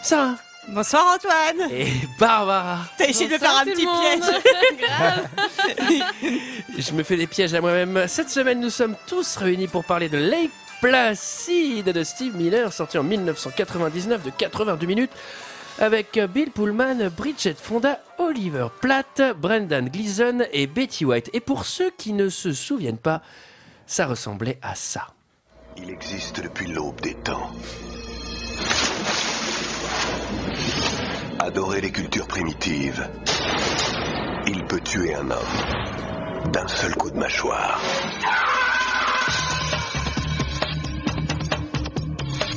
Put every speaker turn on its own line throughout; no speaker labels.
Sarah.
Bonsoir Antoine.
Et Barbara.
T'as essayé de me faire un petit piège.
Je me fais des pièges à moi-même. Cette semaine, nous sommes tous réunis pour parler de Lake Placid de Steve Miller, sorti en 1999 de 82 minutes, avec Bill Pullman, Bridget Fonda, Oliver Platt, Brendan Gleeson et Betty White. Et pour ceux qui ne se souviennent pas, ça ressemblait à ça.
Il existe depuis l'aube des temps. Adorer les cultures primitives, il peut tuer un homme d'un seul coup de mâchoire.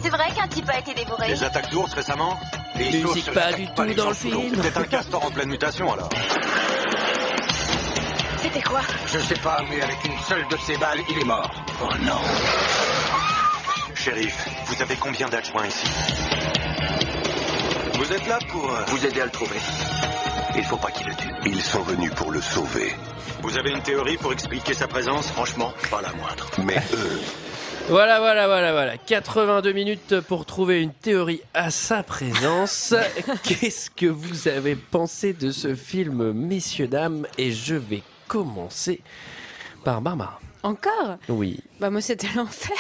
C'est vrai qu'un type a été dévoré.
Les attaques d'ours récemment.
Musique pas du tout dans le film.
C'est peut-être un castor en pleine mutation alors.
C'était quoi?
Je sais pas, mais avec une seule de ces balles, il est mort.
Oh non.
Shérif, vous avez combien d'adjoints ici? Vous êtes là pour
Vous aider à le trouver.
Il faut pas qu'il le tue. Ils sont venus pour le sauver.
Vous avez une théorie pour expliquer sa présence?
Franchement, pas la moindre.
Mais eux,
Voilà. 82 minutes pour trouver une théorie à sa présence. Qu'est-ce que vous avez pensé de ce film, messieurs, dames? Et je vais commencer par Barbara.
Encore?
Oui.
Bah moi c'était l'enfer.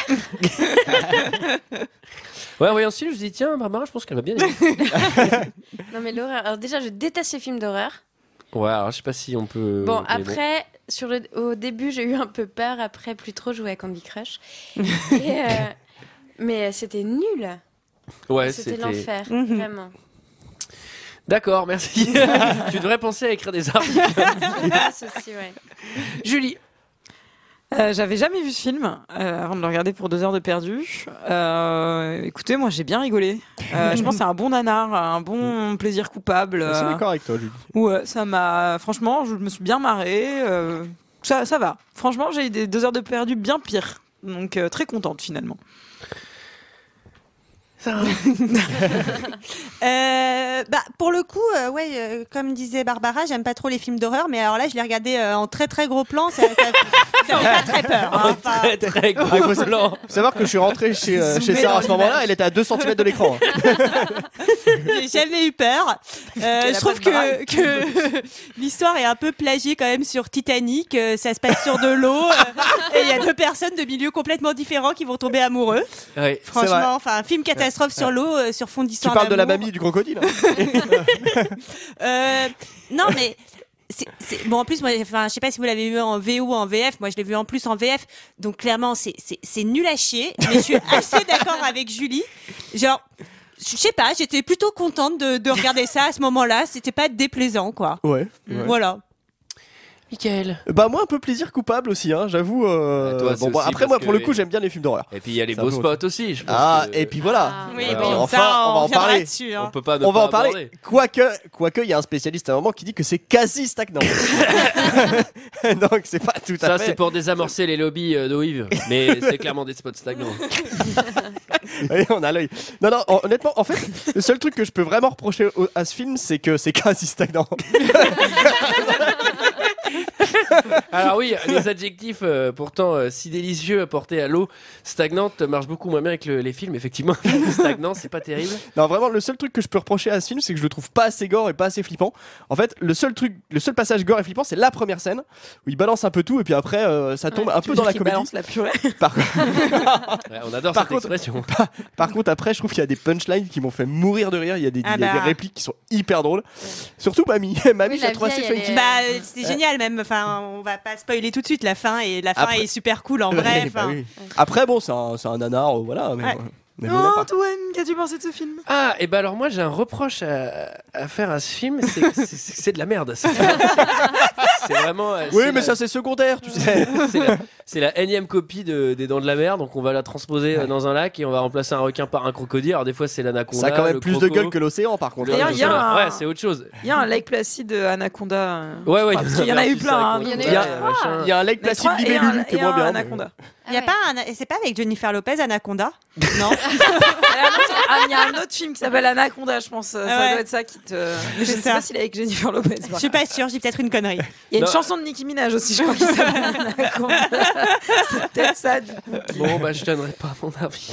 Ouais, en voyant ce film, je me dis tiens, Barbara, je pense qu'elle va bien aimer.
Non mais l'horreur. Alors déjà, je déteste les films d'horreur.
Ouais, alors je sais pas si on peut.
Bon,
mais
après, au début, j'ai eu un peu peur. Après, plus trop jouer à Candy Crush. Mais c'était nul.
Ouais,
C'était l'enfer, vraiment.
D'accord, merci. Tu devrais penser à écrire des articles.
Ah, ceci, ouais.
Julie.
J'avais jamais vu ce film avant de le regarder pour 2 heures de perdu. Écoutez, moi j'ai bien rigolé. Je pense que c'est un bon nanar, un bon plaisir coupable.
Je suis d'accord avec toi, Julie.
Ouais, ça m'a. Franchement, je me suis bien marrée. Ça va. Franchement, j'ai eu des 2 heures de perdu bien pires. Donc très contente finalement.
Pour le coup, comme disait Barbara, j'aime pas trop les films d'horreur, mais alors là, je l'ai regardé en très très gros plan, ça fait pas très peur. Hein,
Très très gros plan.
Faut savoir que je suis rentré chez Sarah à ce moment-là, elle était à 2 cm de l'écran.
J'ai jamais eu peur. Je trouve que l'histoire est un peu plagiée quand même sur Titanic. Ça se passe sur de l'eau et il y a 2 personnes de milieux complètement différents qui vont tomber amoureux.
Oui,
franchement, enfin, un film catastrophe sur l'eau, sur fond d'histoire.
Tu parles de la
d'amour.
mamie du crocodile.
Non, mais bon, en plus, moi, enfin, je sais pas si vous l'avez vu en VO ou en VF. Moi, je l'ai vu en plus en VF. Donc, clairement, c'est nul à chier. Mais je suis assez d'accord avec Julie. Genre, je sais pas, j'étais plutôt contente de regarder ça à ce moment-là. C'était pas déplaisant, quoi.
Ouais.
Voilà.
Mickaël.
Bah moi un peu plaisir coupable aussi, hein, j'avoue.
Toi, c'est aussi
après moi
parce
pour le
que-
coup j'aime bien les films d'horreur.
Et puis il y a les
C'est un
beaux
peu
spots aussi, je pense.
Ah
que-
et puis voilà.
Oui,
Ouais.
bon,
Enfin,
ça,
on va en
reviendra
parler.
dessus, hein.
On peut pas ne
On va
pas
en parler.
aborder.
Quoique il y a un spécialiste à un moment qui dit que c'est quasi stagnant. Donc c'est pas tout à
Ça,
fait.
c'est pour désamorcer les lobbies d'OIV. Mais c'est clairement des spots stagnants.
Oui, on a l'œil. Non, honnêtement, en fait, le seul truc que je peux vraiment reprocher à ce film, c'est que c'est quasi stagnant.
Alors oui, les adjectifs pourtant si délicieux apportés à l'eau stagnante marchent beaucoup moins bien avec les films. Effectivement, stagnant, c'est pas terrible.
Non, vraiment, le seul truc que je peux reprocher à ce film, c'est que je le trouve pas assez gore et pas assez flippant. En fait, le seul passage gore et flippant, c'est la première scène où il balance un peu tout et puis après, ça tombe un peu dans la comédie.
Balance la purée.
Par,
Ouais, on adore
Par
cette
contre-
expression.
par contre, après, je trouve qu'il y a des punchlines qui m'ont fait mourir de rire. Il y a des répliques qui sont hyper drôles. Surtout Mamie. Mamie,
Oui,
je la
la
trouve assez
vieille, elle
funky.
est-
Bah, c'est génial même. Enfin, on va pas spoiler tout de suite la fin et la fin
Après-
est super cool en vrai.
Ouais, bah
Enfin,
oui. Après, bon, c'est un nanar, voilà. Mais,
Ouais.
mais bon, on a pas.
Antoine, qu'as-tu pensé de ce film?
Ah, et ben alors moi j'ai un reproche à faire à ce film, c'est de la merde. C'est vraiment.
Oui,
c'est
mais
la-
ça, c'est secondaire, tu sais.
c'est la énième copie des Dents de la Mer, donc on va la transposer dans un lac et on va remplacer un requin par un crocodile. Alors des fois c'est l'anaconda.
Ça a quand même
le
plus de
croco.
gueule que l'océan, par contre.
D'ailleurs, il y a un-
Ouais, c'est autre chose.
Il y a un Lake Placid Anaconda.
Ouais, ouais.
Parce qu'il y en a eu
versus
plein, hein,
Anaconda,
donc,
il y en a
eu
machin.
Il y a un Lake Placid libellule qui est moins bien.
Anaconda.
il y a pas c'est pas avec Jennifer Lopez Anaconda? Non.
Il y a un autre film qui s'appelle Anaconda, je pense. Ça
ouais.
doit être ça qui te. Mais je
C'est
ne sais
ça.
pas s'il est avec Jennifer Lopez.
Je suis pas sûre, j'ai peut-être une connerie.
Il y une
Non.
chanson de Nicki Minaj aussi, je crois qu'il s'appelle. C'est peut-être ça, du coup.
Bon, bah, je donnerai pas mon avis.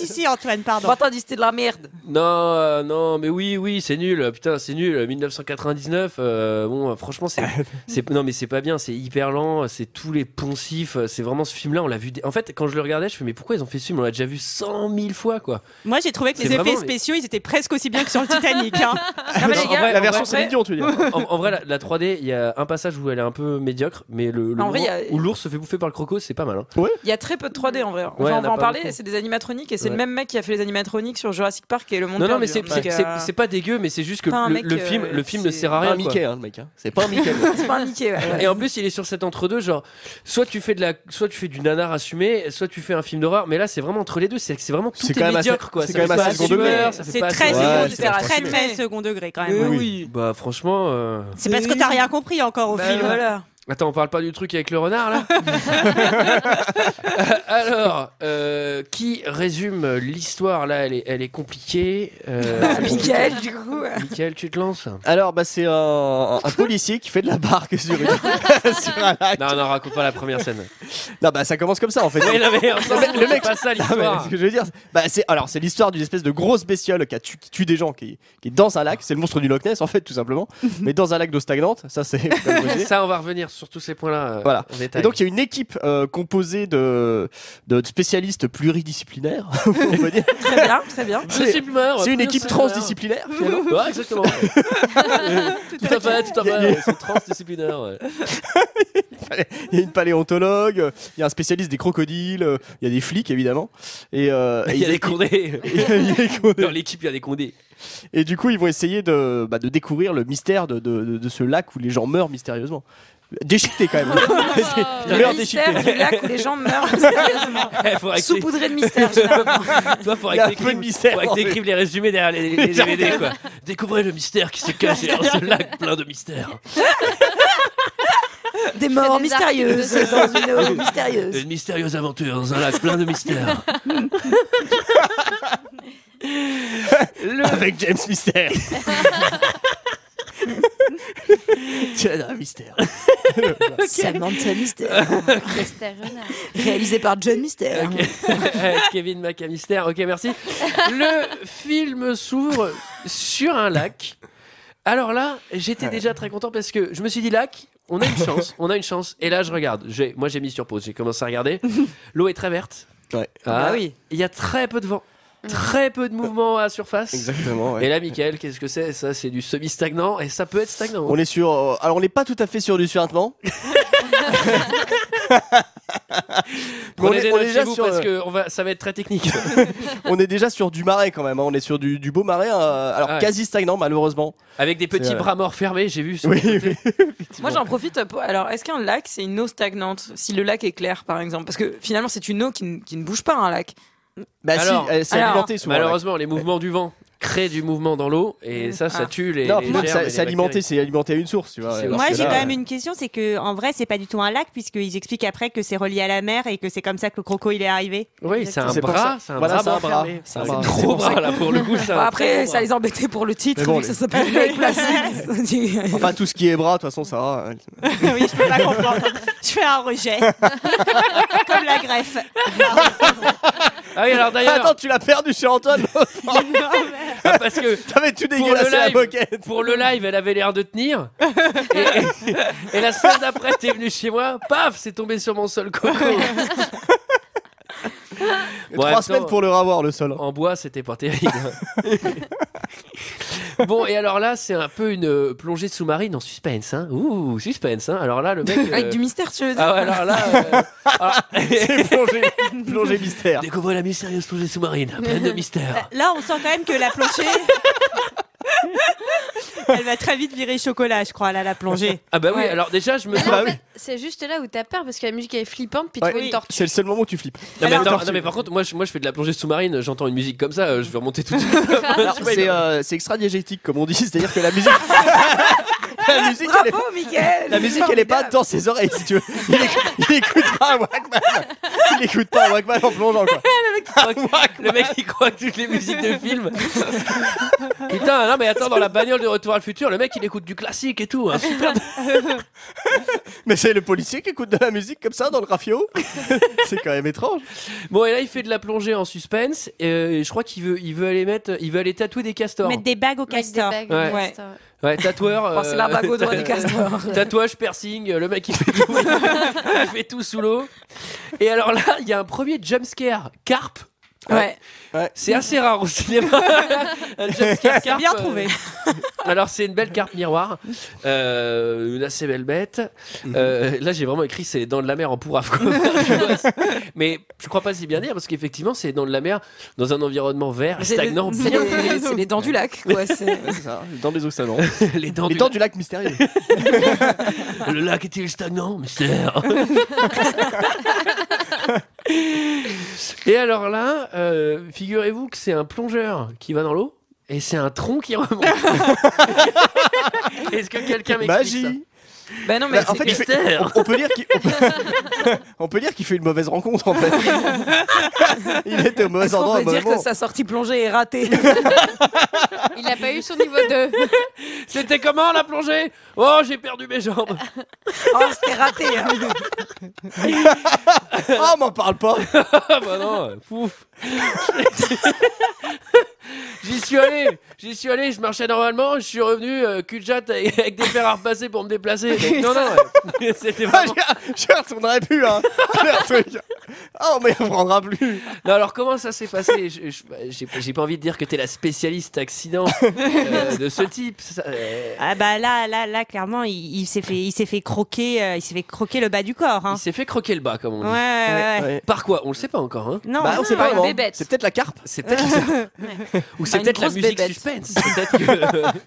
si, Antoine, pardon.
Bon, t'as dit c'était de la merde.
Non, non, mais oui, c'est nul. Putain, c'est nul. 1999, bon, franchement, non, mais c'est pas bien. C'est hyper lent. C'est tous les poncifs. C'est vraiment ce film-là. On l'a vu. En fait, quand je le regardais, je fais, mais pourquoi ils ont fait ce film? On l'a déjà vu 100 000 fois, quoi.
Moi, j'ai trouvé que
C'est
les effets
vraiment-
spéciaux, ils étaient presque aussi bien que sur le Titanic. Hein.
Non, mais les
En
gars,
vrai,
La version
en vrai-
Céline Dion, tu veux dire.
En vrai, la 3D, il y a un passage où elle est un peu médiocre, mais le
En vrai,
moment
il y a-
où l'ours se fait bouffer par le croco, c'est pas mal. Hein.
Il y a très peu de 3D en vrai.
Ouais,
on
on
va
a
en
pas
parler.
beaucoup.
C'est des animatroniques et c'est
Ouais.
le même mec qui a fait les animatroniques sur Jurassic Park et le monde
Non, non,
perdu,
mais c'est
hein. Donc,
c'est pas dégueu, mais c'est juste que
pas un
le,
mec,
le film, le film ne
c'est
sert à
Pas
rien.
un
quoi.
Mickey, hein, le mec. C'est pas un Mickey.
c'est pas un Mickey. Ouais.
Et en plus, il est sur cet entre-deux, genre, soit tu fais du nanar assumé, soit tu fais un film d'horreur, mais là, c'est vraiment entre les deux, c'est vraiment tout
C'est
est
quand même
médiocre,
assez-
quoi.
c'est
Ça
quand
fait
même
pas
assez second
super,
degré.
ça fait
C'est
pas
très,
Ouais,
second,
c'est
très,
pas
très second degré quand même.
Mais
ouais.
oui.
Bah, franchement.
C'est parce que t'as rien compris encore au
Bah,
film.
voilà.
Attends, on parle pas du truc avec le renard là Alors, qui résume l'histoire là? Elle est compliquée.
Michael, du coup.
Michael, tu te lances?
Alors, bah, c'est un policier qui fait de la barque sur, sur un lac.
Non, raconte pas la première scène.
Non, bah, ça commence comme ça en fait.
Oui, non, mais on s'en fout,
Le
c'est
mec-
pas ça
Ah, mais
l'histoire.
ce que je veux dire, c'est l'histoire d'une espèce de grosse bestiole qui tue des gens, qui est dans un lac. C'est le monstre du Loch Ness en fait, tout simplement. Mais dans un lac d'eau stagnante. Ça, c'est. comme vous disiez.
Ça, on va revenir sur tous ces points-là.
Voilà.
En détail.
Et donc il y a une équipe composée de spécialistes pluridisciplinaires. on peut dire.
Très bien, très bien.
C'est une équipe transdisciplinaire. finalement.
Ouais, exactement. tout à fait. C'est transdisciplinaire. Ouais.
Il y a une paléontologue, il y a un spécialiste des crocodiles, il y a des flics évidemment. Et
Il y a des condés.
il y a des condés.
Dans l'équipe, il y a des condés.
Et du coup, ils vont essayer de découvrir le mystère de ce lac où les gens meurent mystérieusement. Déchiqueté quand même.
Le
Meurent
mystère
déchiquetés.
du lac où les gens meurent mystérieusement.
Faudrait que
Saupoudré de mystère, généralement.
Toi, faudrait
Il y a
que
un peu de
t'écrives
mystère,
faudrait que
en fait.
t'écrives les résumés derrière les DVD, quoi. Découvrez le mystère qui se cache dans ce lac plein de mystères.
Des morts
des
mystérieuses
articles
dans une eau mystérieuse.
Une mystérieuse aventure dans un lac plein de mystères.
Avec James Mystère. Tiens, un mystère.
Samantha Mystère.
Mystère renard.
Réalisé par John Mystère.
Kevin McAllister, ok, merci. Le film s'ouvre sur un lac. Alors là, j'étais déjà très content parce que je me suis dit, lac, on a une chance. Et là, je regarde. Moi, j'ai mis sur pause. J'ai commencé à regarder. L'eau est très verte.
Ouais.
Ah oui.
Il y a très peu de vent. Très peu de mouvement à surface.
Exactement. Ouais.
Et là, Michael, qu'est-ce que c'est? Ça, c'est du semi-stagnant et ça peut être stagnant.
On est sur. Alors, on n'est pas tout à fait sur du surintement.
Prenez des
on est
notes
déjà
chez vous
sur,
parce que ça va être très technique.
On est déjà sur du marais quand même. Hein. On est sur du beau marais. Alors,
Ah ouais.
quasi stagnant, malheureusement.
Avec des petits
C'est,
bras morts fermés, j'ai vu. Sur
Oui,
le côté.
oui.
Moi, j'en profite pour. Alors, est-ce qu'un lac, c'est une eau stagnante? Si le lac est clair, par exemple. Parce que finalement, c'est une eau qui ne bouge pas, un lac.
Bah,
Alors,
c'est alimenté souvent.
Malheureusement, les mouvements du vent créent du mouvement dans l'eau et ça tue les.
Non,
les
moi,
germes et les
c'est alimenté,
bactéries.
c'est alimenté à une source, tu vois.
C'est-
Parce
Moi,
que
j'ai
là,
quand même une question, c'est que en vrai, c'est pas du tout un lac puisqu'ils expliquent après que c'est relié à la mer et que c'est comme ça que le croco il est arrivé.
Oui, c'est un
C'est pour
bras,
ça.
c'est un
Voilà,
bras
c'est un
mort
bras.
fermé.
C'est un
C'est
bras.
un gros bras là pour le coup. c'est un
Bon,
très
après,
gros
ça
bras.
les embêtait pour le titre,
Mais bon,
vu que ça s'appelle Lake Placid.
Enfin, tout ce qui est bras, de toute façon, ça va.
Oui, je peux pas comprendre. Je fais un rejet. Comme la greffe.
Ah oui, alors d'ailleurs,
Attends, tu l'as perdu chez Antoine.
parce que
T'avais tout
pour
dégueulassé la
le,
moquette.
live, pour le live, elle avait l'air de tenir. Et la semaine d'après, t'es venu chez moi, paf, c'est tombé sur mon sol coco. Bon, en même
3 semaines
temps,
pour le ravoir, le sol.
En bois, c'était pas terrible. Bon, et alors là, c'est un peu une plongée sous-marine en suspense. Hein. Ouh, suspense. Hein. Alors là, le mec.
Avec du mystère, tu veux dire?
Ah ouais, alors là.
C'est plongée mystère.
Découvrez la mystérieuse plongée sous-marine, pleine de mystères.
Là, on sent quand même que la plongée. Elle va très vite virer chocolat, je crois, là, la plongée.
Ah bah oui,
Ouais.
alors déjà, je me
Mais
dis.
là, en
oui.
fait, c'est juste là où t'as peur parce que la musique elle est flippante puis
Ouais.
tu vois une tortue.
C'est le seul moment où tu flippes.
Non mais,
Alors-
attends, non mais par contre, moi je fais de la plongée sous-marine, j'entends une musique comme ça, je vais remonter tout de suite.
Alors, c'est extra-diégétique, comme on dit, c'est-à-dire que la musique. la musique,
Bravo, Mickaël.
la musique, elle est pas dans ses oreilles, si tu veux. Il écoute pas un Walkman. Il écoute pas un Walkman en plongeant, quoi.
Le mec il croit que toutes les musiques de film. Putain, non mais attends, dans la bagnole de Retour à le futur, le mec il écoute du classique et tout. Super.
Mais c'est le policier qui écoute de la musique comme ça dans le rafio. C'est quand même étrange.
Bon, et là il fait de la plongée en suspense. Et je crois qu'il veut aller tatouer des castors.
Mettre des bagues au
Avec des
castor.
bagues,
Ouais.
ouais. Castor.
Ouais, tatoueur.
C'est la bague au doigt du castor.
Tatouage, piercing, le mec il fait tout, il fait tout sous l'eau. Et alors là, il y a un premier jumpscare carpe.
Ouais.
C'est assez rare au cinéma. Un jumpscare carpe.
Bien trouvé.
Alors c'est une belle carpe miroir, une assez belle bête. Là j'ai vraiment écrit c'est les dents de la mer en pourrave. Mais je crois pas si bien dire parce qu'effectivement c'est les dents de la mer dans un environnement vert, stagnant.
C'est les dents du lac, quoi.
C'est ça, les dents des océans.
Les dents,
Les dents du lac mystérieux.
Le lac est-il stagnant? Mystère. Et alors là, figurez-vous que c'est un plongeur qui va dans l'eau et c'est un tronc qui remonte. Est-ce que quelqu'un m'explique ça?
Magie.
Bah non, mais
En fait, on peut dire on peut dire qu'il fait une mauvaise rencontre en fait. Il était au mauvais endroit
on
au
peut
mauvais
dire que
moment.
sa sortie plongée est ratée.
Il a pas eu son niveau 2.
C'était comment la plongée? Oh, j'ai perdu mes jambes.
Oh, c'était raté.
Oh, m'en parle pas.
Ah bah non, pouf. J'y suis allé, je marchais normalement, je suis revenu cul-de-jatte avec des fers à repasser pour me déplacer. Donc, non, c'était vraiment...
Je retournerai plus hein. Le truc. Oh mais on prendra plus.
Non, alors comment ça s'est passé? J'ai pas envie de dire que t'es la spécialiste accident de ce type.
Ah bah là, clairement, il s'est fait croquer le bas du corps. Hein.
Il s'est fait croquer le bas, comme on dit.
Ouais.
Ouais.
Par quoi? On le sait pas encore. Hein.
Non,
Bah on sait pas
une
vraiment.
bébête.
C'est peut-être la carpe.
C'est peut-être ou c'est
Une
peut-être la
grosse
musique
bébête.
suspense. Peut-être que...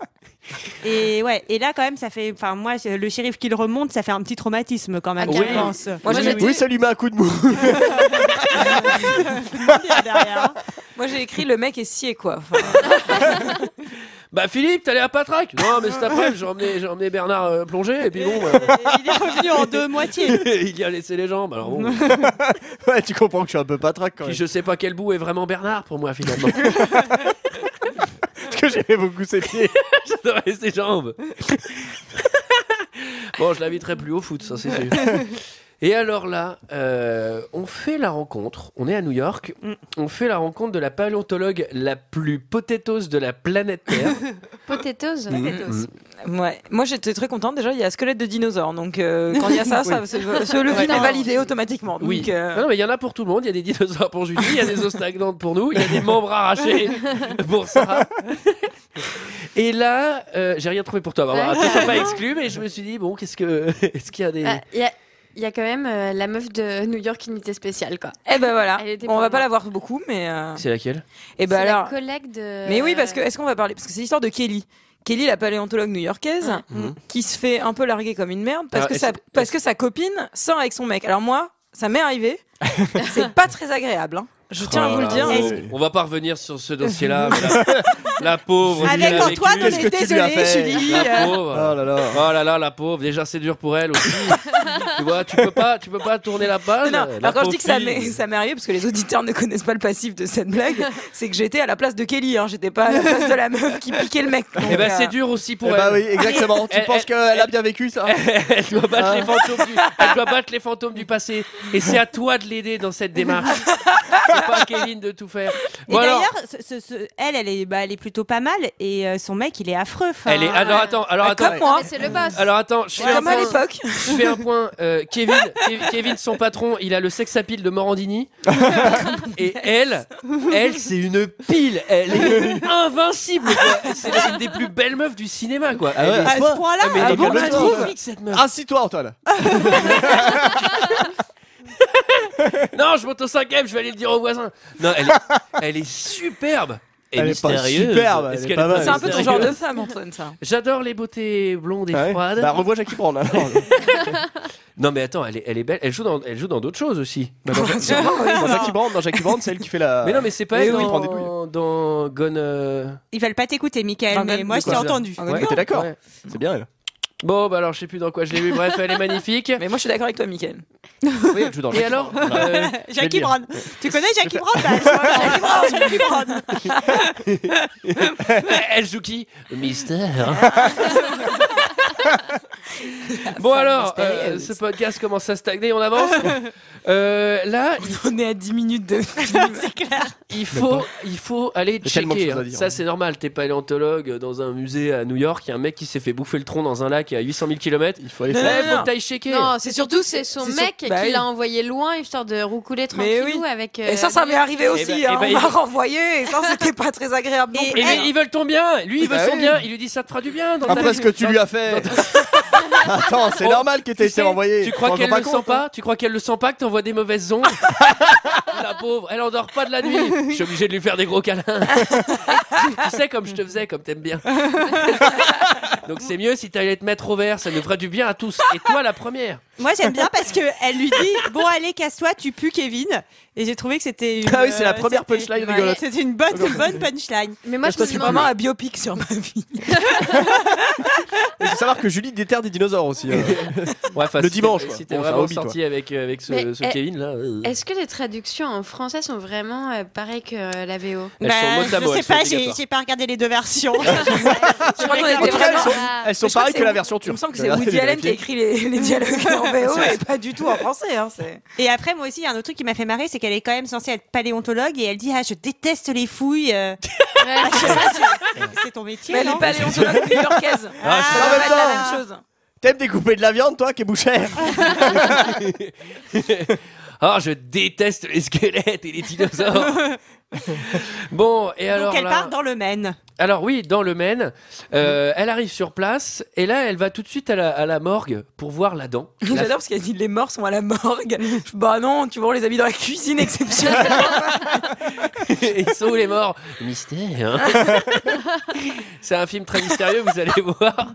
Et là quand même, ça fait, enfin moi, le shérif qui le remonte, ça fait un petit traumatisme quand même,
Ah,
je
oui.
pense.
Moi, j'ai
Oui, ça lui met un coup de mou.
Derrière.
Moi, j'ai écrit le mec est scié, quoi. Enfin,
Bah Philippe, t'allais à Patraque? Non, mais cet après, j'ai emmené Bernard plonger et puis bon,
Il est revenu en deux moitiés.
il y a laissé les jambes. Alors bon,
Ouais, tu comprends que je suis un peu patraque quand
puis
même.
je sais pas quel bout est vraiment Bernard pour moi finalement.
Parce que j'aimais beaucoup ses pieds.
J'adorais ses jambes. Bon, je l'inviterai plus au foot, ça c'est sûr. Et alors là, on fait la rencontre, on est à New York, on fait la rencontre de la paléontologue la plus potatoes de la planète Terre.
Potatoes.
ouais. Moi, j'étais très contente. Déjà, il y a squelette de dinosaure. Donc, quand il y a ça, le film est validé automatiquement. Donc,
Oui. Non, mais il y en a pour tout le monde. Il y a des dinosaures pour Julie, il y a des os stagnantes pour nous, il y a des membres arrachés pour Sarah. Et là, j'ai rien trouvé pour toi, Barbara. Tu ne pas exclu, mais je me suis dit, bon, est-ce qu'il y a des...
Il y a quand même la meuf de New York Unité Spéciale, quoi.
eh ben voilà.
Elle était
On
pas
va pas
mal.
la voir beaucoup, mais.
C'est laquelle?
Et ben
C'est
alors.
la collègue de...
Mais oui, parce que est-ce qu'on va parler parce que c'est l'histoire de Kelly. Kelly, la paléontologue new-yorkaise, qui se fait un peu larguer comme une merde parce
Alors,
parce que sa copine sort avec son mec. Alors moi, ça m'est arrivé. C'est pas très agréable. Hein. Je tiens à vous le dire.
On va pas revenir sur ce dossier-là. Mais la pauvre.
Avec
Julie a
Antoine, on
vécu.
Qu'est-ce
est
que tu lui as
désolé,
fait
Julie.
La pauvre.
Oh là là.
Oh là là, la pauvre. Déjà, c'est dur pour elle aussi. Tu vois, tu peux pas tourner la page.
Non,
La
alors quand je dis
pauvre
que ça
fille.
m'est arrivé, parce que les auditeurs ne connaissent pas le passif de cette blague, c'est que j'étais à la place de Kelly, hein, j'étais pas à la place de la meuf qui piquait le mec.
Eh ben,
Donc,
c'est dur aussi pour
Eh
elle.
bah oui, exactement. Tu
Elle-
penses qu'elle a bien vécu ça?
Elle doit battre elle doit battre les fantômes du passé. Et c'est à toi de l'aider dans cette démarche. C'est pas à Kevin de tout faire.
Et
Bon, alors,
d'ailleurs, elle est plutôt pas mal et son mec, il est affreux. Enfin,
elle est. Alors attends.
comme moi.
Mais c'est le boss.
Alors attends. Je fais
Comme
un
à
point.
l'époque.
Je fais un point. Kevin, son patron, il a le sex appeal de Morandini. Et elle, c'est une pile. Elle est invincible. Quoi. C'est l'une des plus belles meufs du cinéma, quoi.
Ah ouais,
Elle est-
à ce point-là,
mais
Ah
elle est
bon, tu trouves
magnifique, cette meuf.
Assis-toi Antoine.
Non, je monte au 5ème, je vais aller le dire aux voisins. Non, elle est superbe. Et
Elle est pas
mystérieuse.
superbe, elle
Est-ce
est
qu'elle
pas mal.
C'est un peu ton
mystérieuse
genre de femme, Antoine, ça.
J'adore les beautés blondes et
Ouais.
froides.
Bah revois Jackie Brown. alors.
Non, mais attends, elle est belle. Elle joue dans d'autres choses aussi.
Bah, dans Jackie Brown, c'est elle qui fait la.
Mais non, mais c'est pas
Oui,
elle
oui,
dans,
prend des bouilles.
dans Gone.
ils veulent pas t'écouter, Michael,
Dans
mais
Gun-
moi, je t'ai
quoi,
entendu.
Dans
Ouais, t'es d'accord.
Ouais.
C'est bien elle.
Bon, bah alors je sais plus dans quoi je l'ai vu. Bref, elle est magnifique.
Mais moi, je suis d'accord avec toi, Mickaël.
Oui, elle joue dans le
Et
Jackie
alors
Brown.
Jackie
dire.
Brown. Tu connais Jackie Brown Jackie Brown.
Elle joue qui? Mystère. Bon alors, ce podcast commence à stagner, on avance. Là,
On est à 10 minutes de
C'est clair.
il faut aller
Il y a tellement de
checker.
choses à
Hein.
dire.
Ça c'est normal, t'es paléontologue dans un musée à New York, il y a un mec qui s'est fait bouffer le tronc dans un lac à 800 000 km.
Il faut aller
Non,
faire.
Faut que t'ailles checker.
Non, c'est surtout c'est son
c'est
mec
sur- bah
qui
oui.
l'a envoyé loin histoire de roucouler
Mais
tranquillou
oui.
avec.
Et ça m'est arrivé aussi.
ben,
hein.
eh ben,
On m'a
il-
renvoyé et ça, c'était pas très agréable. non
Et
plus.
Et mais ils veulent ton bien. Lui, il veut
Bah
son
oui.
bien. Il lui dit ça te fera du bien. Dans ta
Après
vie.
ce que tu lui as fait. Attends, c'est
Oh,
normal que t'aies
Tu
été
sais,
envoyé.
Tu crois
T'en
qu'elle
rends
le
pas
sent
compte,
pas? Tu crois qu'elle le sent pas que t'envoies des mauvaises ondes? La pauvre, elle endort pas de la nuit. Je suis obligé de lui faire des gros câlins. Tu sais comme je te faisais, comme t'aimes bien. Donc c'est mieux si t'allais te mettre au vert, ça nous ferait du bien à tous. Et toi la première.
Moi, j'aime bien parce qu'elle lui dit bon, allez, casse-toi, tu pues, Kevin. Et j'ai trouvé que c'était une.
Ah oui, c'est la première
c'était-
punchline
ouais,
rigolote.
C'était une bonne punchline.
Mais moi, je
Toi,
me
c'est
demande.
vraiment un biopic sur ma vie.
Il faut savoir que Julie déterre des dinosaures aussi.
Ouais, enfin,
Le
si
dimanche,
t'es-
quoi.
Si t'es
Bon, c'est un
vraiment
hobby,
sorti avec ce
Mais,
Kevin là.
Est-ce que les traductions en français sont vraiment pareilles que la VO?
Elles sont mot à mot,
je
elles
sais
sont
pas,
obligatoires.
j'ai pas regardé les deux versions.
Je crois qu'on
En
était
tout cas,
vraiment.
elles sont
Je crois
pareilles
que
que la
c'est-
version
Il
turque.
me semble que c'est Woody Allen qui a écrit les dialogues en VO et pas du tout en français. Hein,
Et après, moi aussi, il y a un autre truc qui m'a fait marrer, c'est qu'elle est quand même censée être paléontologue et elle dit ah, je déteste les fouilles. Je sais pas, c'est ton métier,
Mais elle
non
est paléontologue new-yorkaise.
Ah,
Ça
c'est
doit
en
pas
même
être la
temps.
même chose.
T'aimes découper de la viande, toi, qui est bouchère?
Oh, je déteste les squelettes et les dinosaures. Bon, et alors
Donc elle
là...
part dans le Maine.
Alors oui, dans le Maine, elle arrive sur place et là, elle va tout de suite à la morgue pour voir la dent.
J'adore parce qu'elle dit les morts sont à la morgue. Bah non, tu vois, on les a mis dans la cuisine exceptionnellement.
Ils sont où les morts? Mystère. C'est un film très mystérieux, vous allez voir.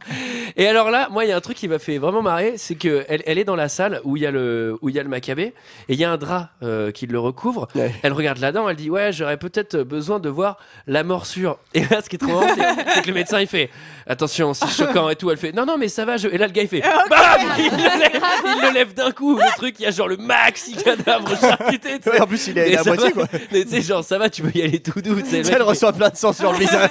Et alors là, moi, il y a un truc qui m'a fait vraiment marrer, c'est que elle est dans la salle où il y a le macabé et il y a un drap qui le recouvre.
Ouais.
Elle regarde là-dedans, elle dit ouais, j'aurais peut-être besoin de voir la morsure. Et là, ce qui est trop marrant, c'est que le médecin il fait attention, c'est choquant et tout. Elle fait non, mais ça va. Et là, le gars il fait bam, il le lève d'un coup. Le truc, il y a genre le maxi cadavre charcuté. tu sais.
Ouais, en plus, il est
Et
à
ça
moitié,
va.
quoi.
Mais tu sais, genre, ça va, tu peux y aller tout doux. tu sais, le mec,
Elle
il fait,
reçoit plein de sang sur le visage.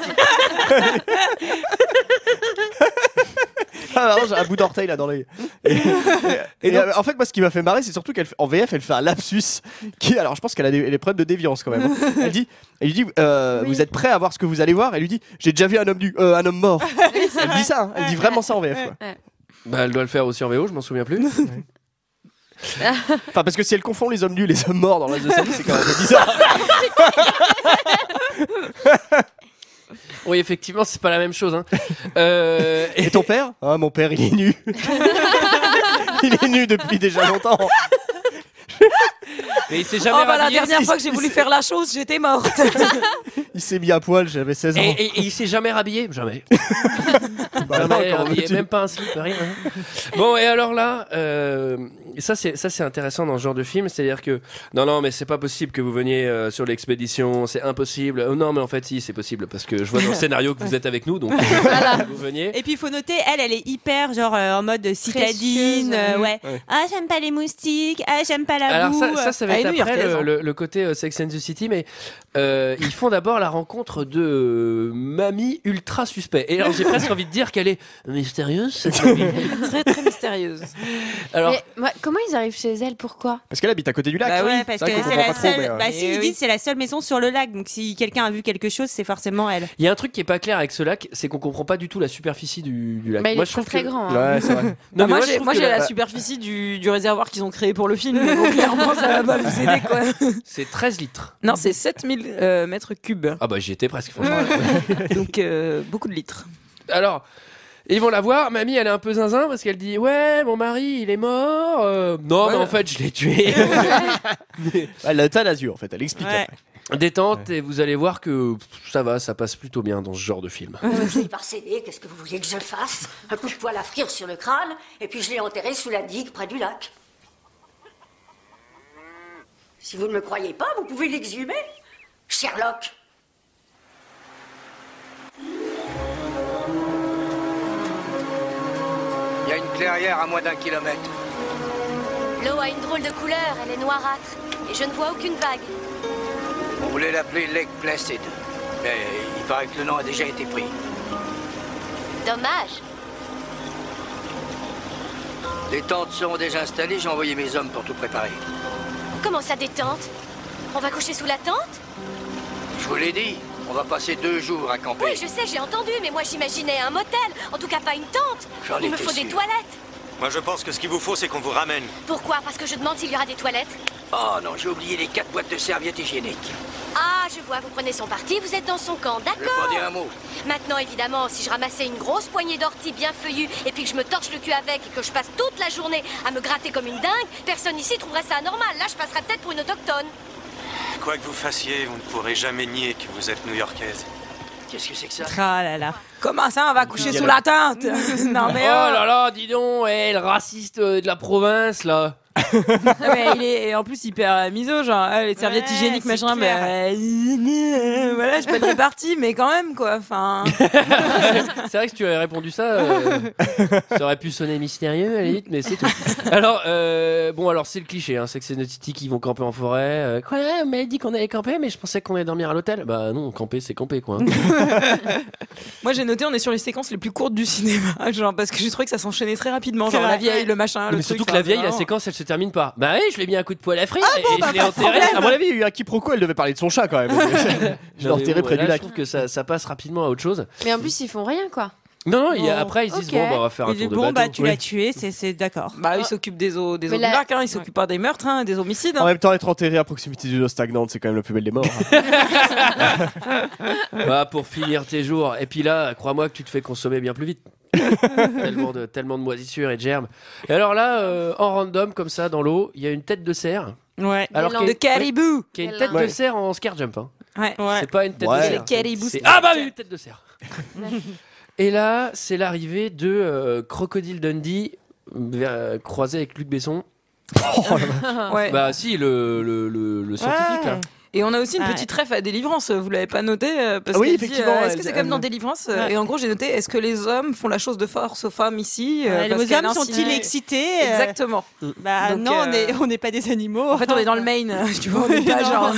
Ah, non, j'ai un bout d'orteil là dans les. En fait, moi, ce qui m'a fait marrer, c'est surtout qu'en VF, elle fait un lapsus qui, alors, je pense qu'elle a des problèmes de déviance quand même. Elle dit, vous êtes prêts à voir ce que vous allez voir? Elle lui dit, j'ai déjà vu un homme mort. Elle dit ça, hein. Elle dit vraiment ça en VF. Quoi.
bah, elle doit le faire aussi en VO, je m'en souviens plus.
Enfin, parce que si elle confond les hommes nus et les hommes morts dans le reste de sa vie, c'est quand même bizarre.
Oui, effectivement, c'est pas la même chose. Hein.
Et ton père? Ah, mon père, il est nu. Il est nu depuis déjà longtemps.
Mais il s'est jamais
Oh bah la
rhabillé.
dernière fois que j'ai voulu faire la chose, j'étais morte.
Il s'est mis à poil, j'avais 16 ans.
Et il s'est jamais rhabillé? Jamais.
Bah, non,
Jamais
comment
rhabillé,
veux-tu
même pas un slip, rien. hein. Bon, et alors là, ça c'est intéressant dans ce genre de film, c'est-à-dire que non, mais c'est pas possible que vous veniez sur l'expédition, c'est impossible. Oh, non, mais en fait, si, c'est possible parce que je vois dans le scénario que vous êtes avec nous, donc vous veniez.
Et puis il faut noter, elle est hyper genre en mode citadine,
Précieuse.
ouais.
Ouais.
Ah j'aime pas les moustiques, ah j'aime pas la
Alors
boue.
ça va
Ah,
être
et
après
new-yorkaise, hein.
le côté Sex and the City, mais ils font d'abord la rencontre de mamie ultra suspect. Et alors j'ai presque envie de dire qu'elle est mystérieuse cette mamie.
Très très mystérieuse.
Alors
Mais moi, comment ils arrivent chez elle? Pourquoi?
Parce qu'elle habite à côté du lac.
Bah oui,
Ouais, parce
c'est
que
vrai qu'on
c'est
comprend
la
pas trop,
seule.
mais,
Bah si,
Eh
ils
oui.
disent c'est la seule maison sur le lac. Donc si quelqu'un a vu quelque chose, c'est forcément elle.
il y a un truc qui est pas clair avec ce lac, c'est qu'on comprend pas du tout la superficie du lac.
Bah, il
moi
est
je trouve
très
que
grand. hein.
Ouais, c'est vrai.
Non,
Bah,
mais
moi
je trouve que
j'ai la
la-
superficie du réservoir qu'ils ont créé pour le film. Mais bon, clairement, ça va pas vous aider quoi.
c'est 13 litres.
Non, c'est 7000 mètres cubes.
Ah bah j'y étais presque franchement.
Donc beaucoup de litres.
Alors, ils vont la voir, mamie elle est un peu zinzin parce qu'elle dit ouais mon mari il est mort. Non
Ouais.
mais en fait je l'ai tué.
Elle a l'azur en fait, elle explique.
Ouais.
après.
Détente et vous allez voir que ça va, ça passe plutôt bien dans ce genre de film.
Je l'ai parcellé, qu'est-ce que vous vouliez que je fasse? Un coup de poêle à frire sur le crâne, et puis je l'ai enterré sous la digue près du lac. Si vous ne me croyez pas, vous pouvez l'exhumer. Sherlock.
Il y a une clairière à moins d'1 kilomètre.
L'eau a une drôle de couleur, elle est noirâtre. Et je ne vois aucune vague.
On voulait l'appeler Lake Placid. Mais il paraît que le nom a déjà été pris.
Dommage.
Les tentes seront déjà installées, j'ai envoyé mes hommes pour tout préparer.
Comment ça détente? On va coucher sous la tente?
Je vous l'ai dit, on va passer 2 jours à camper.
Oui, je sais, j'ai entendu, mais moi j'imaginais un motel. En tout cas, pas une tente.
J'en
Il me
étais
faut des
sûr.
toilettes.
Moi, je pense que ce qu'il vous faut, c'est qu'on vous ramène.
Pourquoi? Parce que je demande s'il y aura des toilettes?
Oh non, j'ai oublié les 4 boîtes de serviettes hygiéniques.
Ah, je vois, vous prenez son parti, vous êtes dans son camp,
Je vais
d'accord.
pas dire un mot.
Maintenant, évidemment, si je ramassais une grosse poignée d'orties bien feuillues et puis que je me torche le cul avec et que je passe toute la journée à me gratter comme une dingue, personne ici trouverait ça anormal. Là, je passerais peut-être pour une autochtone.
Quoi que vous fassiez, vous ne pourrez jamais nier que vous êtes new-yorkaise.
Qu'est-ce que c'est que ça?
Ah là là.
Comment ça, on va coucher sous la tente? Non,
Oh
mais
là là, dis donc, le raciste de la province, là.
mais il est en plus hyper miso, genre les serviettes
Ouais,
hygiéniques
c'est
machin,
clair.
mais voilà, je peux être répartie, mais quand même quoi. Enfin,
C'est vrai que si tu avais répondu ça, ça aurait pu sonner mystérieux à la limite, mais c'est tout. Alors, bon, alors c'est le cliché, hein, c'est que c'est nos titis qui vont camper en forêt. Quoi, on m'avait dit qu'on allait camper, mais je pensais qu'on allait dormir à l'hôtel. Bah non, camper, c'est camper, quoi.
moi j'ai noté, on est sur les séquences les plus courtes du cinéma, genre parce que j'ai trouvé que ça s'enchaînait très rapidement,
C'est
genre la
vrai,
vieille,
ouais.
le machin,
mais
le
surtout
truc,
que la
enfin,
vieille, la
vraiment.
séquence, elle se termine pas. Bah oui, je lui ai mis un coup de poêle à frire et je l'ai
pas de
enterré.
problème.
À mon avis, il y a eu un quiproquo, elle devait parler de son chat quand même. Je l'ai
Non, mais
enterré
bon,
près
là,
du
je
lac.
trouve que ça passe rapidement à autre chose.
Mais en plus, ils font rien, quoi.
Non,
Bon,
après ils se disent
ok.
bon, bah, on va faire un
Il dit,
tour de
bon,
bateau.
bah tu
Oui.
l'as tué, c'est d'accord.
Bah, il s'occupe des eaux
Mais
du
la-
lac, hein, il s'occupe pas des meurtres, hein, des homicides.
En
Hein.
même temps, être enterré à proximité d'une eau stagnante, c'est quand même la plus belle des morts.
Bah, pour finir tes jours. Et puis là, crois-moi que tu te fais consommer bien plus vite. tellement de moisissures et de germes. Et alors là, en random, comme ça, dans l'eau, il y a une tête de cerf.
Ouais.
Alors
langues.
De caribou.
qui est une
Quelle
tête de
langue.
cerf en scare jump. Hein.
Ouais.
C'est pas une tête
Ouais.
de
C'est
cerf.
les caribous.
Ah bah oui, une tête de cerf. Et là, c'est l'arrivée de Crocodile Dundee croisé avec Luc Besson.
Ouais.
Bah si, le scientifique là.
Et on a aussi une
Ouais.
petite ref à Délivrance, vous l'avez pas noté parce
Oui,
qu'elle dit,
effectivement,
est-ce
elle-
que c'est comme dans Délivrance
Ouais.
Et en gros, j'ai noté, est-ce que les hommes font la chose de force aux femmes ici
Les
parce qu'elle
hommes sont-ils
insinue-
excités
Exactement.
Bah
Donc,
non, on n'est pas des animaux.
En fait, on est dans le Maine, tu vois, on est pas
Non.
genre.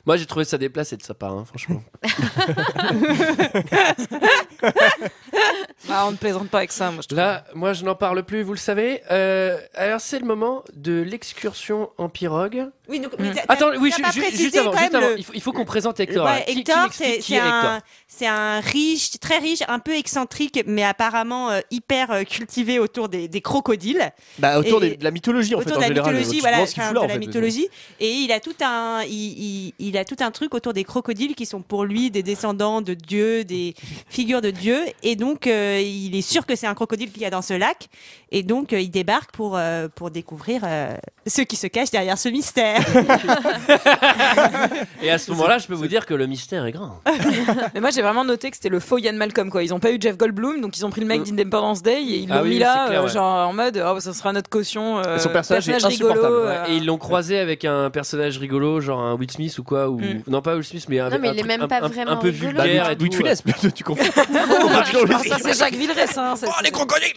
Moi, j'ai trouvé ça déplacé de sa part, hein, franchement.
Ah, on ne plaisante pas avec ça, moi je trouve.
Là, moi, je n'en parle plus, vous le savez. Alors, c'est le moment de l'excursion en pirogue.
Oui, donc,
Attends, oui,
t'as pas
juste
précisé
avant,
quand
juste
même
avant.
le-
Il faut qu'on présente Hector.
Ouais,
là. Qui
Hector,
m'explique qui
c'est
est Hector
c'est un riche, très riche, un peu excentrique, mais apparemment hyper cultivé autour des crocodiles.
Bah, autour
Et-
de la mythologie en fait.
Autour
en
de la
général.
mythologie,
Tu
voilà,
vois ce qu'il
enfin,
fout là,
de
en
la
fait.
mythologie. Et il a tout un, il a tout un truc autour des crocodiles qui sont pour lui des descendants de dieux, des figures de dieux. Et donc, il est sûr que c'est un crocodile qu'il y a dans ce lac. Et donc, il débarque pour découvrir ce qui se cache derrière ce mystère.
Et à ce moment-là, je peux vous dire que le mystère est grand.
Mais moi j'ai vraiment noté que c'était le faux Ian Malcolm quoi. Ils ont pas eu Jeff Goldblum donc ils ont pris le mec d'Independence Day et ils
Ah
l'ont
oui,
mis
oui,
là
c'est clair, ouais.
genre en mode oh ça sera notre caution.
Son personnage est
rigolo.
insupportable,
Et ils l'ont croisé avec un personnage rigolo, genre un Will Smith ou quoi, ou non pas Will Smith, mais un,
Non, mais
un
il est
truc
même
un-
pas
un-
vraiment
un peu
rigolo.
vulgaire et
Louis de
tout.
Funès, plutôt, tu confonds.
Alors, ça c'est Jacques Villeray ça.
Oh, les crocodiles!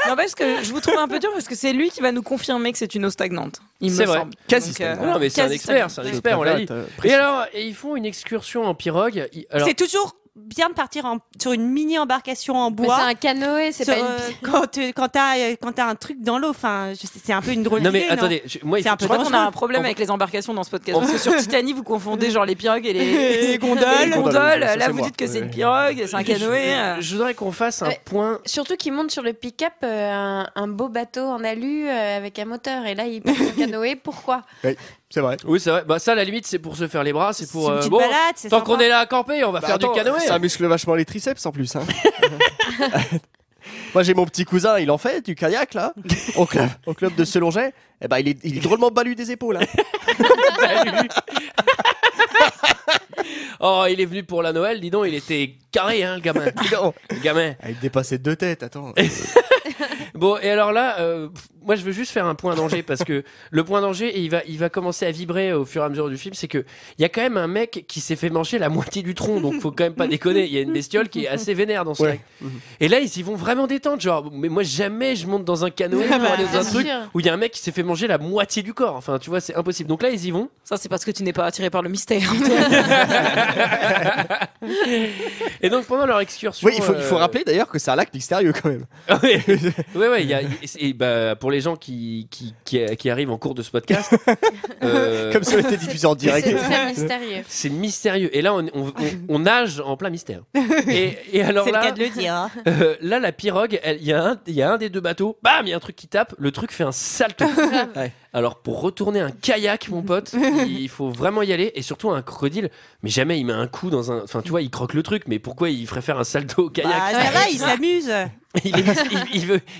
Non parce que je vous trouve un peu dur parce que c'est lui qui va nous confirmer que c'est une eau stagnante. Il me
C'est vrai.
semble.
Quasi
Donc,
stagnante.
Non, mais c'est un
quasi
expert, c'est un
stagnante.
expert, on l'a dit.
Précis.
Et alors, ils font une excursion en pirogue. Alors,
C'est toujours bien de partir sur une mini embarcation en
Mais
bois.
c'est un canoë, c'est
Sur,
pas une
quand t'as un truc dans l'eau, enfin, c'est un peu une drôle
non mais
d'idée,
attendez, moi, il
C'est
faut-
un peu
Je crois qu'on a
dangereux.
un problème
On-
avec les embarcations dans ce podcast.
On-
Parce que sur Titanic, vous confondez genre les pirogues et les
gondoles.
Les gondoles.
Ça,
Là,
c'est
vous
moi.
dites que c'est une
Ouais.
pirogue, c'est un canoë.
Je voudrais qu'on fasse un
Ouais.
point.
Surtout qu'ils montent sur le pick-up un beau bateau en alu avec un moteur. Et là, ils partent en canoë. Pourquoi?
C'est vrai.
Oui, c'est vrai. Bah ça, à la limite, c'est pour se faire les bras, c'est pour.
C'est une petite
bon,
balade, c'est
tant
sympa.
qu'on est là à camper, on va
Bah,
faire
attends,
du canoë.
Ça muscle vachement les triceps en plus. Hein. Moi j'ai mon petit cousin, il en fait du kayak là, au club de Selonget. Eh ben, il est drôlement balu des épaules. Hein.
Oh, il est venu pour la Noël, dis donc, il était carré, hein, le gamin.
Non.
Le gamin.
Ah, il dépassait 2 têtes, attends.
Bon, et alors là, moi je veux juste faire un point danger parce que le point danger, et il va commencer à vibrer au fur et à mesure du film, c'est que il y a quand même un mec qui s'est fait manger la moitié du tronc, donc faut quand même pas déconner. Il y a une bestiole qui est assez vénère dans ce lac. Et là, ils y vont vraiment détendre, genre. Mais moi, jamais je monte dans un canoë pour aller dans un truc où il y a un mec qui s'est fait manger la moitié du corps. Enfin, tu vois, c'est impossible. Donc là, ils y vont.
Ça, c'est parce que tu n'es pas attiré par le mystère.
Et donc pendant leur excursion,
Oui, il faut rappeler d'ailleurs que c'est un lac mystérieux quand même.
ouais, et bah, pour les gens qui arrivent en cours de ce podcast,
comme ça a été diffusé en direct.
C'est très mystérieux.
C'est mystérieux. Et là, on nage en plein mystère. Et alors
C'est
là,
le cas de le dire. Hein.
Là, la pirogue, il y a un des deux bateaux. Bam, il y a un truc qui tape. Le truc fait un salto. Ouais. Alors pour retourner un kayak, mon pote, il faut vraiment y aller. Et surtout un crocodile. Mais jamais il met un coup dans un. Enfin, tu vois, il croque le truc. Mais pourquoi il ferait faire un salto au kayak?
Bah, ça va, il s'amuse.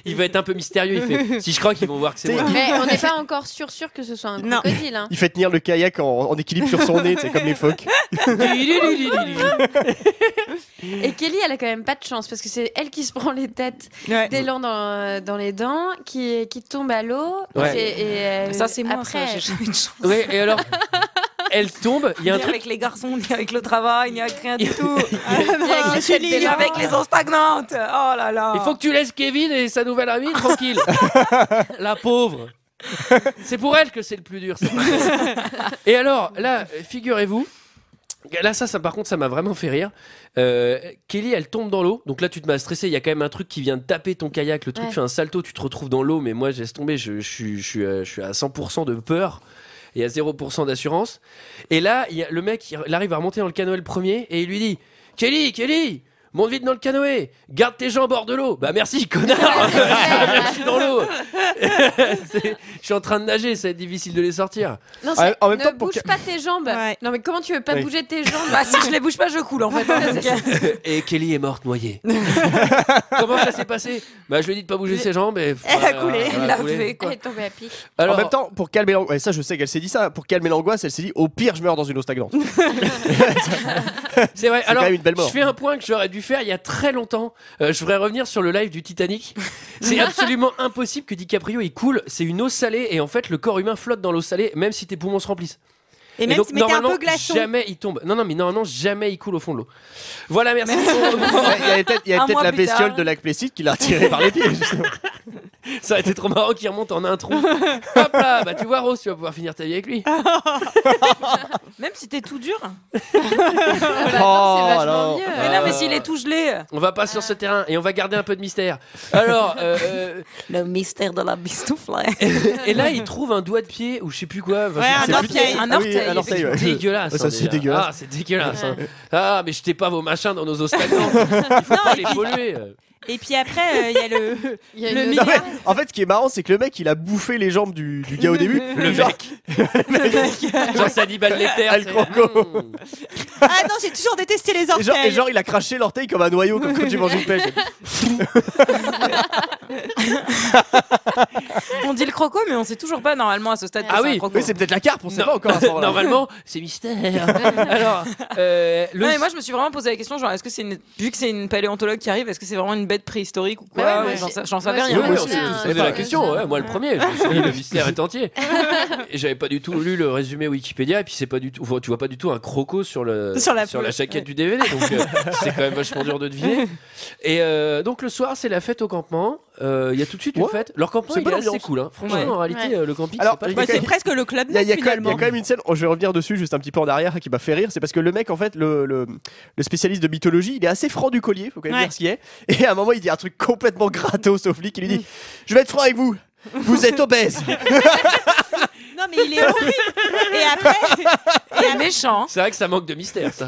Il veut être un peu mystérieux. Il fait. Si je crois qu'ils vont voir que c'est moi.
Mais on n'est pas encore sûr que ce soit un crocodile. Hein.
Il fait tenir le kayak en équilibre sur son nez, c'est comme les phoques.
Et Kelly, elle a quand même pas de chance parce que c'est elle qui se prend les têtes d'élan dans les dents, qui tombe à l'eau.
Ouais.
Ça, c'est moi,
après,
ça, j'ai jamais de chance.
Ouais, et alors. Elle tombe, il y a un
ni
truc
avec les garçons, ni avec le travail, ni avec rien du tout.
Ni
avec les eaux stagnantes. Oh là là.
Il faut que tu laisses Kevin et sa nouvelle amie tranquille. La pauvre. C'est pour elle que c'est le plus dur. Et alors, là, figurez-vous, là, ça par contre, ça m'a vraiment fait rire. Kelly, elle tombe dans l'eau. Donc là, tu te m'as stressé. Il y a quand même un truc qui vient de taper ton kayak. Le truc fait un salto, tu te retrouves dans l'eau. Mais moi, j'ai laissé tomber. Je suis à 100% de peur. Et à 0% d'assurance. Et là, le mec, il arrive à remonter dans le canoë le premier et il lui dit Kelly, monte vite dans le canoë, garde tes jambes hors de l'eau. Bah merci, connard. Je suis dans l'eau. Je suis en train de nager, ça va être difficile de les sortir.
Non,
en même
ne
temps,
bouge pas tes jambes.
Ouais.
Non, mais comment tu veux pas bouger tes jambes?
Bah, si je les bouge pas, je coule en fait.
Et Kelly est morte noyée. Comment ça s'est passé? Bah je lui ai dit de pas bouger ses jambes et
Elle a coulé,
Elle l'a fait, quoi.
Elle est tombée à pic.
Alors,
en même temps, pour calmer l'angoisse, ça je sais qu'elle s'est dit ça, pour calmer l'angoisse, elle s'est dit au pire je meurs dans une eau stagnante.
c'est vrai. Alors,
quand même une belle mort.
je fais un point que j'aurais dû faire il y a très longtemps. Je voudrais revenir sur le live du Titanic. C'est absolument impossible que DiCaprio il coule. C'est une eau salée et en fait le corps humain flotte dans l'eau salée même si tes poumons se remplissent.
Et même
donc,
si t'es un
normalement,
peu glaçon.
jamais il tombe. Non, mais normalement, jamais il coule au fond de l'eau. Voilà, merci.
Il y avait peut-être
mois
la
plus
bestiole
tard.
de Lac Plessis qui l'a retiré par les pieds, justement.
Ça aurait été trop marrant qu'il remonte en un trou. Hop là, bah tu vois, Rose, tu vas pouvoir finir ta vie avec lui.
Même si t'es tout dur.
C'est vachement
alors.
mieux.
Mais non, mais s'il est tout gelé.
On va pas sur ce terrain et on va garder un peu de mystère. Alors,
Le mystère de la bistoufle.
et là, il trouve un doigt de pied ou je sais plus quoi. Enfin,
Ouais,
je sais
un
plus.
orteil.
Un
Ah oui,
orteil.
un orteil, ouais.
Dégueulasse.
Ça,
hein,
c'est
déjà.
dégueulasse.
Ah, c'est dégueulasse. hein. Ah, mais jetez pas vos machins dans nos eaux stagnantes. Il faut pas les polluer.
Et puis après, il y a le
Il y a
le
une-
milieu.
Non, mais, en fait, ce qui est marrant, c'est que le mec il a bouffé les jambes du gars au début.
Le mec. Genre, ça dit balle les terres.
Ah, le croco.
Ah non, j'ai toujours détesté les
Et
orteils.
genre, il a craché l'orteil comme un noyau, comme quand tu manges une pêche.
On dit le croco, mais on sait toujours pas normalement à ce stade. que
Ah
c'est
oui.
un croco.
Oui, c'est peut-être la carpe, on sait pas encore à ce moment-là.
Normalement, c'est mystère. Alors,
Non, mais moi je me suis vraiment posé la question, genre est-ce que c'est vu que c'est une paléontologue qui arrive, est-ce que c'est vraiment une bête préhistorique ou quoi?
Bah ouais,
Ouais,
moi,
j'en savais
moi,
rien.
oui,
moi
on
aussi,
s'est
hein.
tous posé la question. Ouais, moi, le premier. Je me suis dit, le mystère est entier. Et j'avais pas du tout lu le résumé Wikipédia. Et puis, c'est pas du tout. Enfin, tu vois pas du tout un croco sur la jaquette du DVD. Donc, c'est quand même vachement dur de deviner. Et donc, le soir, c'est la fête au campement. Il y a tout de suite une
Ouais.
fête. Leur campement,
C'est
il est
bonne
assez
ambiance.
cool. Hein. Franchement,
Ouais.
en réalité, le camping,
Alors,
c'est pas
il y a
Bah,
quand
c'est
même-
presque le club
Il y a quand
finalement.
même une scène, je vais revenir dessus juste un petit peu en arrière, qui m'a fait rire. C'est parce que le mec, en fait, le spécialiste de mythologie, il est assez franc du collier, faut quand même
Ouais.
dire ce qu'il est. Et à un moment, il dit un truc complètement gratos au flic. Il lui dit je vais être franc avec vous, vous êtes obèse.
Non mais il est horrible. Et après,
Il est méchant.
C'est vrai que ça manque de mystère, ça.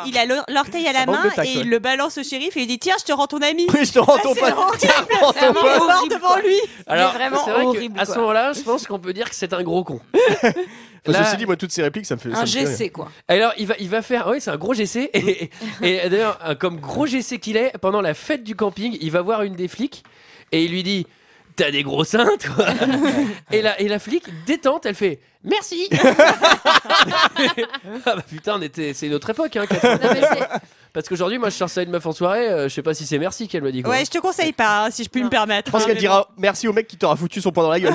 il a l'orteil à la
Ça manque
main
de tact,
et
ouais.
il le balance au shérif et il dit tiens, je te rends ton ami.
Oui, je te rends ton
C'est
pote.
horrible.
Tiens, prends ton
Vraiment
pote.
Il est mort
horrible,
devant
quoi.
lui.
Alors,
vraiment
c'est vrai
horrible,
qu'à ce
quoi.
moment-là, je pense qu'on peut dire que c'est un gros con.
Enfin,
Là-
Ceci dit, moi, toutes ces répliques, ça me fait. ça
Un
me fait rire.
GC quoi.
Alors, il va faire. Oui, c'est un gros GC. Et d'ailleurs, comme gros GC qu'il est, pendant la fête du camping, il va voir une des flics et il lui dit t'as des gros seins, toi. et la flic, détente, elle fait merci. Ah bah putain, c'est une autre époque, hein. 80.
Non, mais
Parce qu'aujourd'hui, moi, je sors ça à une meuf en soirée, je sais pas si c'est merci qu'elle me dit quoi.
Ouais, je te conseille pas, si je puis me permettre.
Je pense qu'elle dira merci au mec qui t'aura foutu son poing dans la gueule.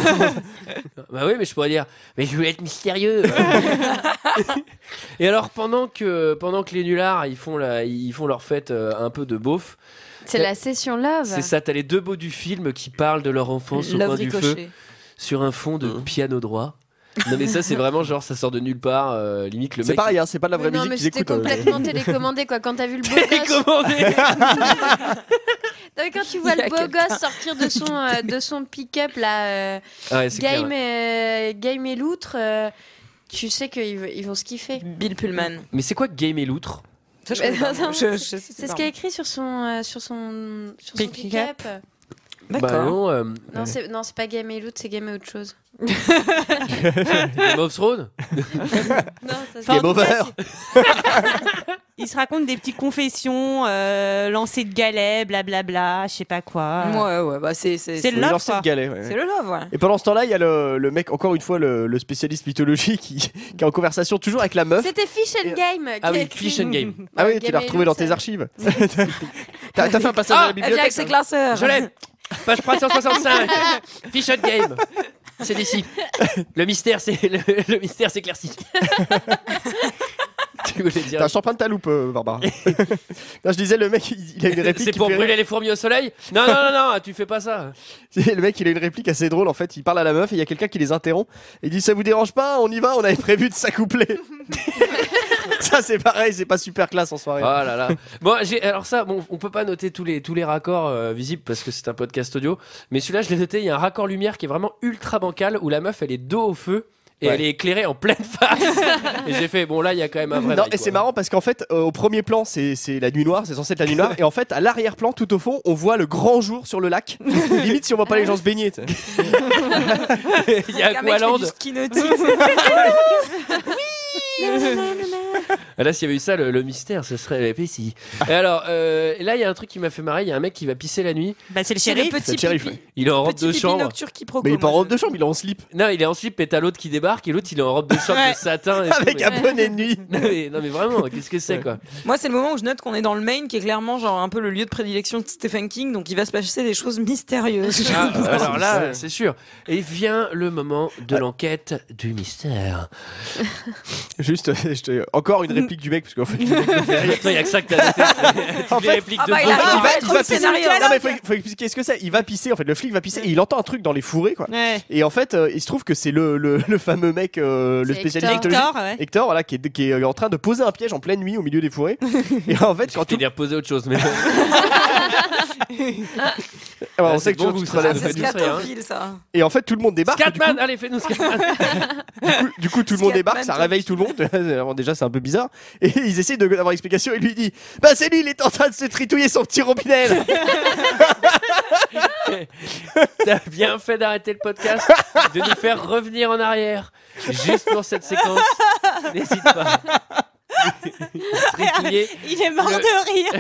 Bah oui, mais je pourrais dire, mais je voulais être mystérieux. Et alors, pendant que les nullards, ils font leur fête un peu de beauf.
C'est la session love.
C'est ça, t'as les deux beaux du film qui parlent de leur enfance au coin du feu, sur un fond de piano droit. Non mais ça c'est vraiment genre ça sort de nulle part, limite le mec.
C'est pareil, hein, c'est pas de la vraie musique qu'ils
écoutent.
écoutent.
C'était complètement télécommandé quoi, quand t'as vu le beau gosse.
Télécommandé.
Non, mais quand tu vois le beau gosse sortir de son pick-up là, Game et l'outre, tu sais qu'ils vont se kiffer.
Bill Pullman.
Mais c'est quoi Game et l'outre?
C'est ce qu'il a écrit sur son pick-up.
D'accord.
Bah non,
non, c'est pas Game et l'outre, c'est Game et autre chose.
Game of Thrones.
Non, ça
Game over.
Il se raconte des petites confessions, lancer de galets, blablabla, je sais pas quoi.
Ouais, bah c'est
le love,
lancer de galets, ouais.
C'est le love, ouais.
Et pendant ce temps-là, il y a le mec, encore une fois, le spécialiste mythologie qui est en conversation toujours avec la meuf.
C'était Fish and Game.
Ah oui, Fish and Game.
Ah oui, tu l'as retrouvé dans tes archives. T'as fait un passage à la bibliothèque.
Avec ses classeurs.
Je l'ai. Page 365. Fish and Game. C'est d'ici. Le mystère s'éclaircit. Tu voulais dire.
Je t'en prends de ta loupe, Barbara. Non, je disais, le mec, il a une réplique.
C'est pour brûler les fourmis au soleil? Non, tu fais pas ça.
Le mec, il a une réplique assez drôle. En fait, il parle à la meuf et il y a quelqu'un qui les interrompt. Et il dit, ça vous dérange pas? On y va? On avait prévu de s'accoupler. Ça, c'est pareil, c'est pas super classe en soirée.
Oh là là. Bon, alors ça, on peut pas noter tous les raccords visibles parce que c'est un podcast audio. Mais celui-là, je l'ai noté. Il y a un raccord lumière qui est vraiment ultra bancal où la meuf, elle est dos au feu. Et elle est éclairée en pleine face. Et j'ai fait, bon là, il y a quand même un vrai.
Non, et c'est marrant parce qu'en fait, au premier plan, c'est la nuit noire, c'est censé être la nuit noire. Et en fait, à l'arrière-plan, tout au fond, on voit le grand jour sur le lac. Limite, si on voit pas les gens se baigner.
Il y a Aqualand. Là, s'il y avait eu ça, le mystère, ce serait la PC. Et alors, là, il y a un truc qui m'a fait marrer. Il y a un mec qui va pisser la nuit.
Bah, c'est le shérif.
Il est en robe de chambre.
Mais il est pas en robe de chambre, il est en slip.
Non, il est en slip et t'as l'autre qui débarque et l'autre il est en robe de chambre de satin. Et
avec un bonnet de nuit.
Non mais vraiment, qu'est-ce que c'est quoi?
Moi, c'est le moment où je note qu'on est dans le Maine, qui est clairement genre un peu le lieu de prédilection de Stephen King, donc il va se passer des choses mystérieuses.
Alors là, c'est sûr. Et vient le moment de l'enquête du mystère.
Juste, encore une réplique du mec parce qu'en fait,
il y a que ça que t'as noté.
En fait,
répliques de
il va
pisser. Non mais faut expliquer ce que c'est. Il va pisser. En fait, le flic va pisser et il entend un truc dans les fourrés quoi.
Ouais.
Et en fait, il se trouve que c'est le fameux mec, le spécialiste Hector, voilà, qui est en train de poser un piège en pleine nuit au milieu des fourrés. Et en fait, quand
il a posé autre chose, mais
on sait que
bon,
ça.
Et en fait, tout le monde débarque.
Scatman, allez, fais-nous Scatman.
Du coup, tout le monde débarque, ça réveille tout le monde. Alors, déjà, c'est un peu bizarre. Et ils essaient d'avoir explication. Et lui dit, bah c'est lui, il est en train de se tritouiller son petit robinet.
T'as bien fait d'arrêter le podcast, de nous faire revenir en arrière, juste pour cette séquence. N'hésite pas.
Il est mort de rire.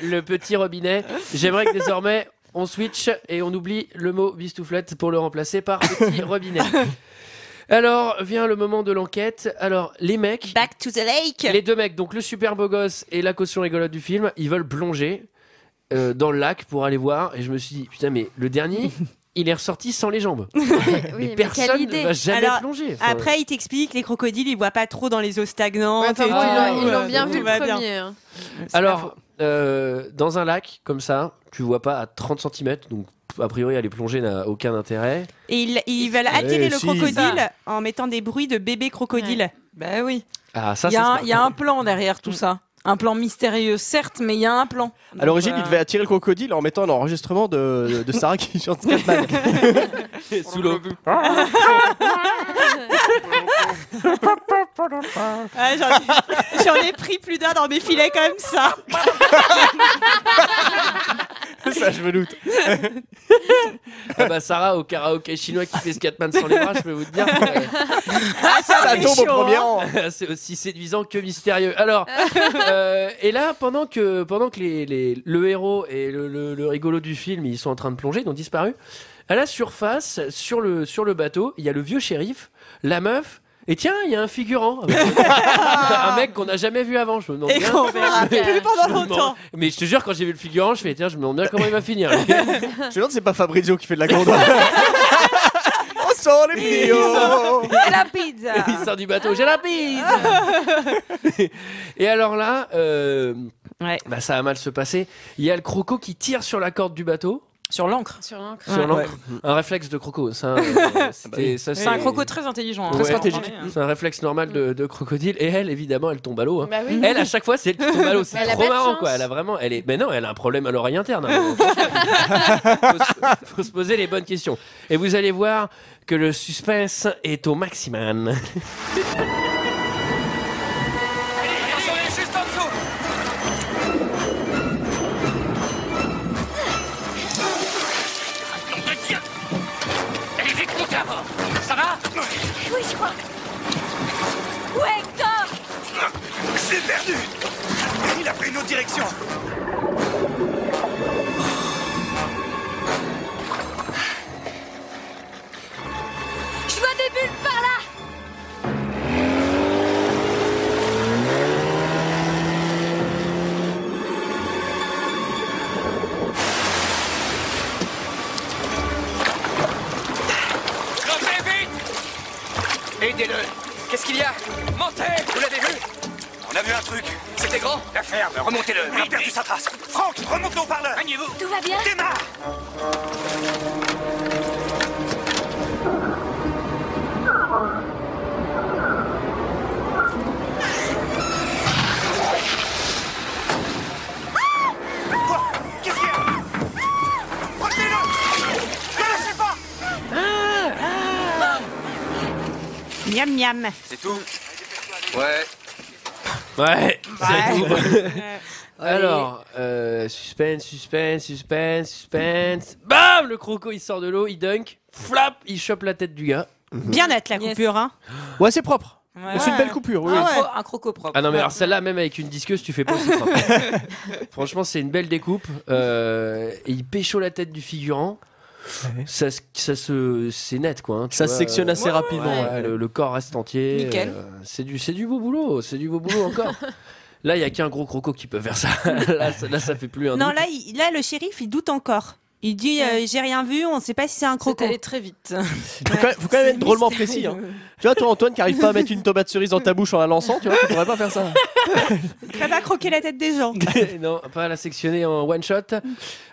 Le petit robinet. J'aimerais que désormais on switch et on oublie le mot bistouflette pour le remplacer par petit robinet. Alors vient le moment de l'enquête. Alors les mecs,
Back to the lake.
Les deux mecs, donc le super beau gosse et la caution rigolote du film, ils veulent plonger dans le lac pour aller voir. Et je me suis dit putain mais le dernier il est ressorti sans les jambes. Mais personne ne va jamais plonger. Enfin,
après, il t'explique, les crocodiles, ils voient pas trop dans les eaux stagnantes.
Ils l'ont bien vu le premier. Hein.
Alors, dans un lac comme ça, tu vois pas à 30 cm, donc a priori aller plonger n'a aucun intérêt.
Et ils veulent attirer le crocodile en mettant des bruits de bébés crocodiles.
Ouais. Bah oui.
Ah, ça,
il y a un plan derrière tout ça. Un plan mystérieux, certes, mais il y a un plan.
À l'origine, il devait attirer le crocodile en mettant un enregistrement de Sarah qui chante Scatman.
Sous l'eau.
J'en ai pris plus d'un dans mes filets comme ça.
Ça, je me doute.
Ah bah Sarah au karaoké chinois qui fait Scatman sans les bras, je peux vous dire.
Ça tombe au premier rang.
C'est aussi séduisant que mystérieux. Alors, et là, pendant que le héros et le rigolo du film, ils sont en train de plonger, ils ont disparu. À la surface, sur le bateau, il y a le vieux shérif, la meuf Et tiens, il y a un figurant. Un mec qu'on n'a jamais vu avant. Je me demande bien.
qu'on verra plus pendant longtemps.
Mais je te jure, quand j'ai vu le figurant, je fais tiens, je me demande bien comment il va finir.
Je me demande c'est pas Fabrizio qui fait de la gondole. Oh, sort les bio.
Et la pizza.
Il sort du bateau, j'ai la pizza. Et alors là, bah, ça va mal se passer. Il y a le croco qui tire sur la corde du bateau.
Sur l'encre.
Sur l'encre. Un réflexe de croco. Ça,
c'est un croco très intelligent.
Très stratégique.
C'est un réflexe normal de crocodile. Et elle, évidemment, elle tombe à l'eau. Hein.
Bah oui.
Elle, à chaque fois, c'est elle qui tombe à l'eau. C'est
Elle a
trop
pas de
marrant,
chance.
quoi. Elle a vraiment. Mais non, elle a un problème à l'oreille interne. Hein. Faut se poser les bonnes questions. Et vous allez voir que le suspense est au maximum.
Attention, elle est juste en dessous. Nom de Dieu. Elle est vite montée à bord. Ça va?
Oui, je crois. Où est Hector?
Je l'ai perdu. Il a pris une autre direction.
Je vois des bulles par là.
Montez vite. Aidez-le. Qu'est-ce qu'il y a? Montez. Vous l'avez vu? On a vu un truc. C'était grand? La ferme. Remontez-le. Il a perdu sa trace. Franck, remonte le haut-parleur. Maniez-vous.
Tout va bien?
Démarre. Quoi? Qu'est-ce qu'il y a? Retenez-le. Ne lâchez pas.
Miam miam.
C'est tout? Ouais.
Ouais, c'est tout. Alors, suspense. Bam! Le croco, il sort de l'eau, il dunk. Flap! Il chope la tête du gars.
Bien nette la coupure, hein.
Ouais, c'est propre.
Ouais.
C'est une belle coupure. Oui.
Un croco propre.
Ah non, mais alors celle-là, même avec une disqueuse, tu fais pas aussi propre. Franchement, c'est une belle découpe. Et il pécho la tête du figurant. C'est net, quoi. Hein, tu
Ça
vois,
se sectionne assez rapidement.
ouais, le corps reste entier.
Nickel.
C'est du beau boulot. C'est du beau boulot encore. Là, il y a qu'un gros croco qui peut faire ça. Là, ça fait plus un
Non,
doute.
là, le shérif, il doute encore. Il dit j'ai rien vu, on sait pas si c'est un croco.
C'est allé très vite.
Faut quand même être drôlement précis. Hein. Tu vois, toi, Antoine, qui arrive pas à mettre une tomate cerise dans ta bouche en la lançant, tu vois, tu pourrais pas faire ça.
Il va pas croquer la tête des gens.
Non, pas la sectionner en one shot.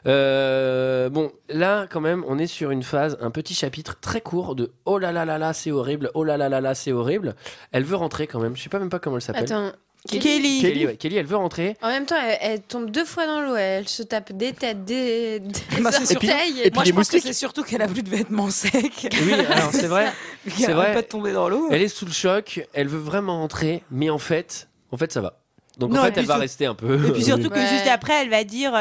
Bon, là, quand même, on est sur une phase, un petit chapitre très court de oh là là là là, c'est horrible, oh là là là là, c'est horrible. Elle veut rentrer quand même. Je sais pas même pas comment elle s'appelle.
Attends.
Kelly.
Ouais. Kelly, elle veut rentrer.
En même temps, elle tombe 2 fois dans l'eau. Elle se tape des têtes, des
Bah, c'est sûr.
orteils.
Et puis
Moi,
les
je pense que
moustiques.
c'est surtout qu'elle a plus de vêtements secs.
Oui, alors c'est vrai.
C'est
vrai.
pas de tomber dans l'eau.
Elle est sous le choc. Elle veut vraiment rentrer, mais en fait, ça va. Donc
Non,
en
et
fait,
puis
elle va
sur-
rester un peu.
Et puis surtout que
Ouais.
juste après, elle va dire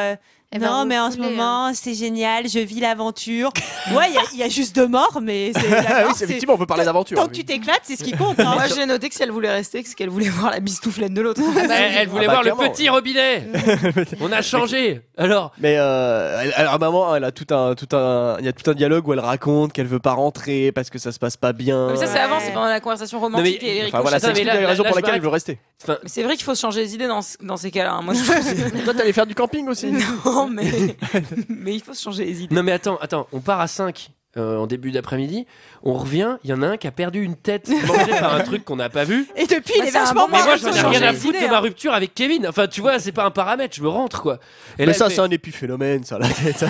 Elle va
non, mais en ce
refouler,
moment, c'est génial, je vis l'aventure. Ouais, il y a juste 2 morts, mais c'est.
Ah
d'accord,
oui, effectivement, on peut parler d'aventure.
Tant que tu t'éclates, c'est ce qui compte. Hein.
Moi, j'ai noté que si elle voulait rester, c'est qu'elle voulait voir la bistouflette de l'autre.
Elle voulait
Ah bah,
voir
clairement.
le petit robinet. On a changé. Alors.
Mais alors maman, elle a il y a tout un dialogue où elle raconte qu'elle veut pas rentrer parce que ça se passe pas bien.
Mais ça, c'est avant, c'est pendant la conversation romantique
Non, mais-
et les
Enfin voilà,
Attends,
ça
mais
explique
là,
la raison
là,
pour
je
laquelle elle
m'arrête.
veut rester.
Enfin,
Mais c'est vrai qu'il faut se changer les idées dans ces cas-là. Moi, je
Toi, t'allais faire du camping aussi.
non, mais il faut se changer les idées.
non mais attends, on part à 5 en début d'après-midi, on revient, il y en a un qui a perdu une tête mangée par un truc qu'on n'a pas vu.
Et depuis, il est
c'est un
vachement
bon
Mais
mort.
moi,
faut
j'en ai
changer
rien à
les
foutre
idées,
de ma
hein.
rupture avec Kevin. Enfin, tu vois, c'est pas un paramètre, je me rentre quoi. Et
Mais
là,
ça,
elle fait-
c'est un épiphénomène, ça, la tête.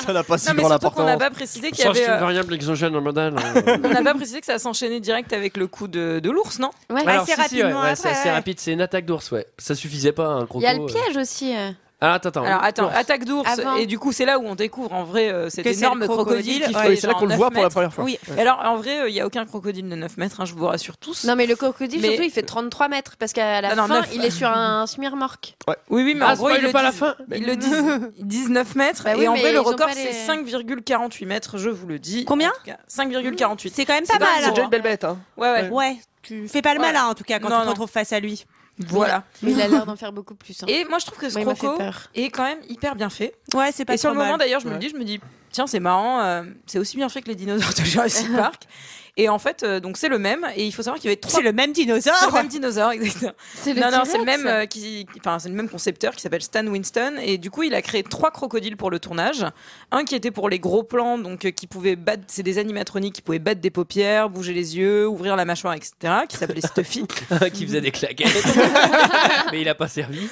Ça n'a pas si
Non, mais
grande
surtout qu'on n'a
importance.
pas précisé qu'il y
Ça,
avait.
c'est une variable exogène hormonale.
On n'a pas précisé que ça s'enchaînait direct avec le coup de l'ours, non?
Ouais.
Alors,
assez
si, si,
rapidement
ouais, c'est
après,
assez
ouais.
rapide, c'est une attaque d'ours, ouais. Ça suffisait pas, un croco.
Il y a le piège aussi.
Alors, attends.
Alors attends,
l'ours.
attaque d'ours,
Avant.
et du coup c'est là où on découvre en vrai cet
Que c'est
énorme
le
crocodile qui
crocodile,
fait
Oui, c'est là
genre
qu'on le
9
voit pour la
mètres.
première fois.
Oui.
Et alors en vrai, il n'y a aucun crocodile de 9 mètres, hein, je vous rassure tous.
Non, mais le crocodile,
Mais-
surtout, il fait 33 mètres parce qu'à la
Non, non,
fin,
9.
il est sur un smirmorque.
Oui, oui, mais
Ah,
en gros,
spoil
ils le
pas la
disent,
fin.
ils le disent, ils disent 9 mètres,
Bah oui,
et en
mais
vrai, le
ils ont
record
pas
c'est
les-
5,48 mètres, je vous le dis.
Combien
En tout cas, 5,48.
C'est quand même pas
C'est quand même
mal.
C'est déjà
hein.
une belle bête, hein.
Ouais, ouais.
Ouais, tu fais pas le
Ouais.
malin en tout cas quand
Non,
tu te
non.
retrouves face à lui.
Voilà.
Mais il a l'air d'en faire beaucoup plus. hein.
Et moi, je trouve que ce
Moi, il m'a fait
croco
peur.
est quand même hyper bien fait.
Ouais, c'est pas
Et sur
trop
le moment,
mal.
d'ailleurs, je me dis, tiens, c'est marrant, c'est aussi bien fait que les dinosaures de Jurassic Park. Et en fait, donc c'est le même. Et il faut savoir qu'il y avait 3.
C'est le même dinosaure.
C'est le même dinosaure, exactement.
C'est le
Non,
T-Rex.
c'est le même c'est le même concepteur qui s'appelle Stan Winston. Et du coup, il a créé 3 crocodiles pour le tournage. Un qui était pour les gros plans, donc qui pouvait battre. C'est des animatroniques qui pouvaient battre des paupières, bouger les yeux, ouvrir la mâchoire, etc. Qui s'appelait Stuffy.
Qui faisait des claquettes. Mais il a pas servi.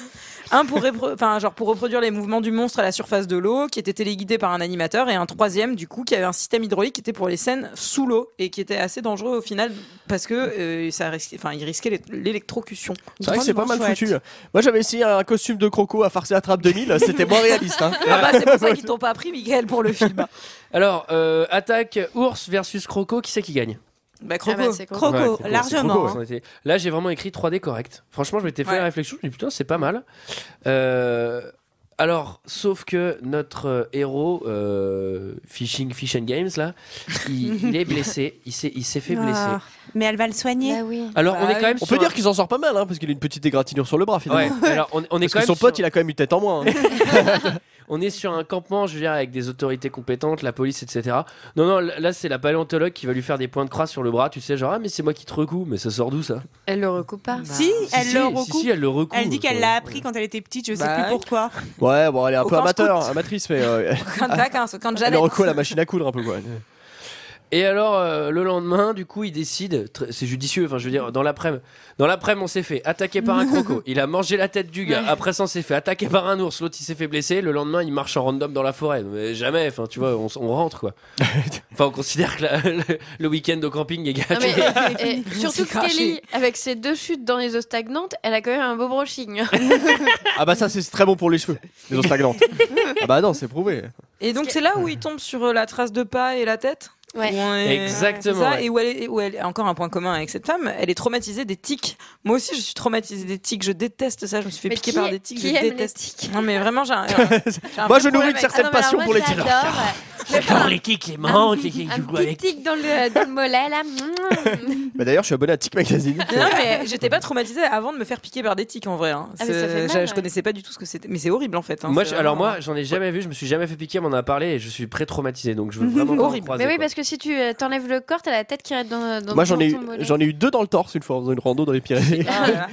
Un pour reproduire les mouvements du monstre à la surface de l'eau, qui était téléguidé par un animateur, et un troisième du coup qui avait un système hydraulique qui était pour les scènes sous l'eau et qui était assez dangereux au final parce que il risquait l'électrocution.
C'est vrai que c'est pas mal foutu. Moi j'avais essayé un costume de croco à Farce Attrape 2000, c'était moins réaliste. Hein.
C'est pour ça qu'ils t'ont pas pris, Mickaël, pour le film.
Alors, attaque ours versus croco, qui c'est qui gagne?
Croco.
Croco, largement.
Croco, ouais. Là, j'ai vraiment écrit 3D correct. Franchement, je m'étais fait la réflexion. Je me dis putain, c'est pas mal. Alors, sauf que notre héros Fish and Games là, il est blessé. Il s'est fait blesser.
Mais elle va le soigner.
Bah oui.
Alors, on est quand même.
On peut dire qu'il s'en sort pas mal, parce qu'il a une petite égratignure sur le bras finalement.
Ouais. Alors, on est
parce
quand
que
même
son pote, il a quand même une tête en moins.
On est sur un campement, je veux dire, avec des autorités compétentes, la police, etc. Non, là, c'est la paléontologue qui va lui faire des points de croix sur le bras. Tu sais, genre, mais c'est moi qui te recoue. Mais ça sort d'où, ça?
Elle le recoupe pas.
Si, elle le recoue. Elle dit qu'elle l'a appris quand elle était petite, je sais plus pourquoi.
Ouais, bon, elle est un peu amatrice, mais.
Quand
elle recoue à la machine à coudre un peu, quoi.
Et alors, le lendemain, du coup, il décide, c'est judicieux, enfin, je veux dire, dans l'après-midi, on s'est fait attaquer par un croco, il a mangé la tête du gars, après ça, on s'est fait attaquer par un ours, l'autre, il s'est fait blesser, le lendemain, il marche en random dans la forêt. Mais jamais, enfin, tu vois, on rentre, quoi. Enfin, on considère que le week-end au camping est gâché.
Et surtout que Kelly, avec ses 2 chutes dans les eaux stagnantes, elle a quand même un beau brushing.
Ah bah ça, c'est très bon pour les cheveux, les eaux stagnantes. Ah bah non, c'est prouvé.
Et donc, c'est là où il tombe sur la trace de pas et la tête.
Ouais.
Exactement.
Ça, et où elle a encore un point commun avec cette femme, elle est traumatisée des tiques. Moi aussi, je suis traumatisée des tiques. Je déteste ça. Je me suis fait piquer par des tiques. Je déteste. Les tiques. Non, mais vraiment, j'ai un
moi, je nourris une certaine passion pour les tiques.
J'adore les tiques, les manques, les tiques.
Un petit tic dans le mollet là.
Bah d'ailleurs, je suis abonné à Tic Magazine.
Non, mais j'étais pas traumatisée avant de me faire piquer par des tiques en vrai. Hein. Je connaissais pas du tout ce que c'était. Mais c'est horrible en fait. Hein.
Moi, j'en ai jamais vu. Je me suis jamais fait piquer. On en a parlé et je suis pré-traumatisé. Donc je veux vraiment pas
horrible. Mais oui, parce que si tu t'enlèves le corps, t'as la tête qui reste dans
moi, j'en ai eu 2 dans le torse une fois dans une rando dans les Pyrénées.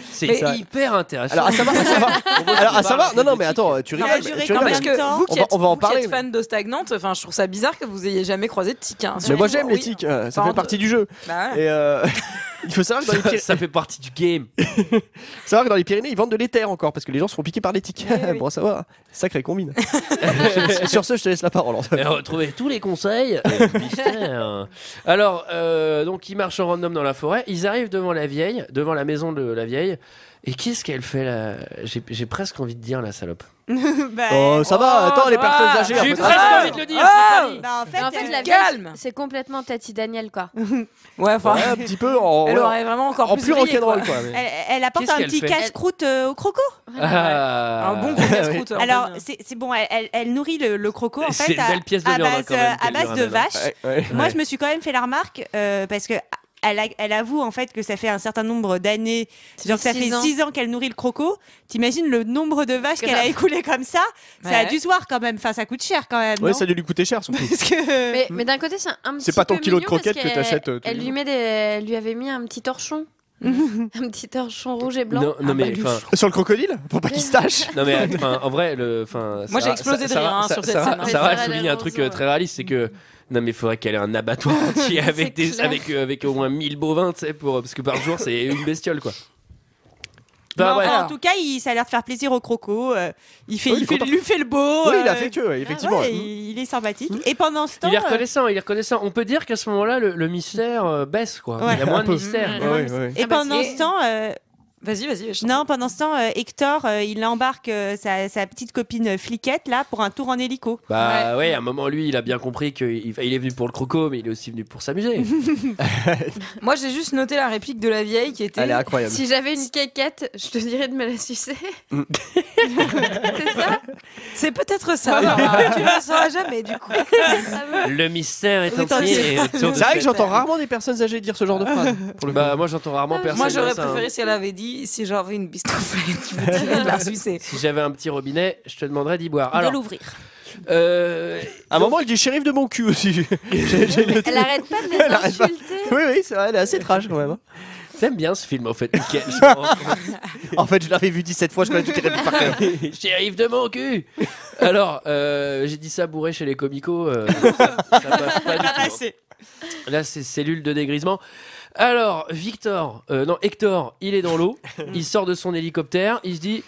C'est hyper intéressant.
Alors à savoir. Non, mais attends, tu rigoles.
Parce que vous qui êtes
parler.
fan d'eau stagnante, enfin, je trouve ça bizarre que vous ayez jamais croisé de tiques.
Mais moi, j'aime les tiques. Ça fait partie du jeu. Et il faut savoir que dans les Pyrénées,
ça fait partie du game.
Savoir que dans les Pyrénées, ils vendent de l'éther encore parce que les gens se font piquer par les tiques. Bon, ça va, sacré combine. Sur ce, je te laisse la parole.
Et retrouvez tous les conseils. Alors, donc ils marchent en random dans la forêt. Ils arrivent devant la maison de la vieille. Et qu'est-ce qu'elle fait là? J'ai presque envie de dire la salope.
Ça va, attends, les personnes âgées.
J'ai presque envie de le dire.
En fait,
la vieille, c'est complètement Tati Daniel, quoi.
Ouais, un petit peu.
Elle aurait vraiment encore
plus rock'n'roll, quoi.
Elle apporte un petit casse-croûte au croco.
Un bon casse-croûte.
Alors, c'est bon, elle nourrit le croco en fait
à
base de vache. Moi, je me suis quand même fait la remarque parce que elle avoue en fait que ça fait un certain nombre d'années, genre que ça fait 6 ans qu'elle nourrit le croco. T'imagines le nombre de vaches qu'elle a écoulé comme ça? Ça a dû se voir quand même. Enfin, ça coûte cher quand même.
Ouais, ça a dû lui coûter cher surtout.
Mais d'un côté, c'est un petit.
C'est pas ton kilo de
mignon
croquettes que t'achètes.
Elle lui avait mis un petit torchon. Un petit torchon rouge et blanc.
Non mais
sur le crocodile pour pas qu'il se tâche.
Non mais en vrai
moi j'ai explosé de rire sur cette scène.
Sarah souligne un truc très réaliste, c'est que non mais il faudrait qu'elle ait un abattoir entier avec au moins 1000 bovins, tu sais, parce que par jour c'est une bestiole quoi.
En tout cas, ça a l'air de faire plaisir au croco. Il lui fait le beau.
Oui, il est affectueux, effectivement.
Il est sympathique. Et pendant ce temps,
il est reconnaissant. On peut dire qu'à ce moment-là, le mystère baisse, quoi. Il y a moins de mystère.
Et pendant ce temps.
Vas-y.
Non, pendant ce temps, Hector, il embarque sa petite copine Fliquette là pour un tour en hélico.
À un moment, lui, il a bien compris qu'il est venu pour le croco, mais il est aussi venu pour s'amuser.
Moi, j'ai juste noté la réplique de la vieille qui était.
Elle est incroyable.
Si j'avais une quéquette, je te dirais de me la sucer. C'est ça?
C'est peut-être ça. Tu ne le sauras jamais, du coup.
Le mystère est entier.
C'est vrai que j'entends rarement des personnes âgées dire ce genre de phrase.
Moi, j'entends rarement personne.
Moi, j'aurais préféré si elle avait dit. Si j'avais une bistouflée, tu me dirais de la sucer.
Si j'avais un petit robinet, je te demanderais d'y boire.
De l'ouvrir.
À un moment, elle dit shérif de mon cul aussi.
Elle arrête pas de les insulter.
Oui, c'est vrai, elle est assez trash quand même.
T'aimes bien ce film en fait, Mickaël.
En fait, je l'avais vu 17 fois, je connais toutes les répliques par cœur.
Shérif de mon cul. Alors, j'ai dit ça bourré chez les comicos. Ça passe pas du tout. Là, c'est cellule de dégrisement. Alors, Hector, il est dans l'eau. Il sort de son hélicoptère. Il se dit,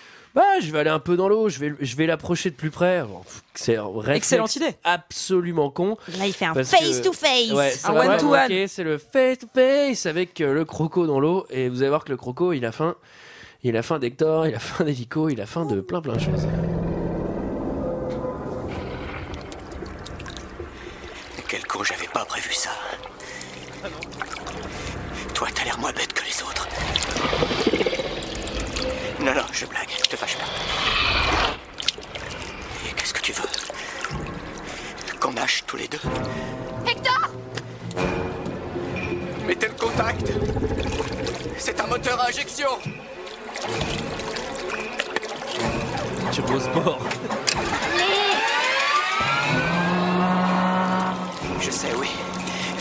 je vais aller un peu dans l'eau. Je vais l'approcher de plus près. Bon, c'est un réflexe
excellente idée.
Absolument con.
Là, il fait un face-to-face.
Ouais, un one-to-one. C'est le face-to-face avec le croco dans l'eau. Et vous allez voir que le croco, il a faim. Il a faim d'Hector, il a faim d'hélico, il a faim de plein de choses.
Quel con, j'avais pas prévu ça. Toi, t'as l'air moins bête que les autres. Non, je blague, te fâche pas. Et qu'est-ce que tu veux? Qu'on nage tous les deux?
Hector!
Mettez le contact. C'est un moteur à injection.
Turbo Sport.
Je sais, oui.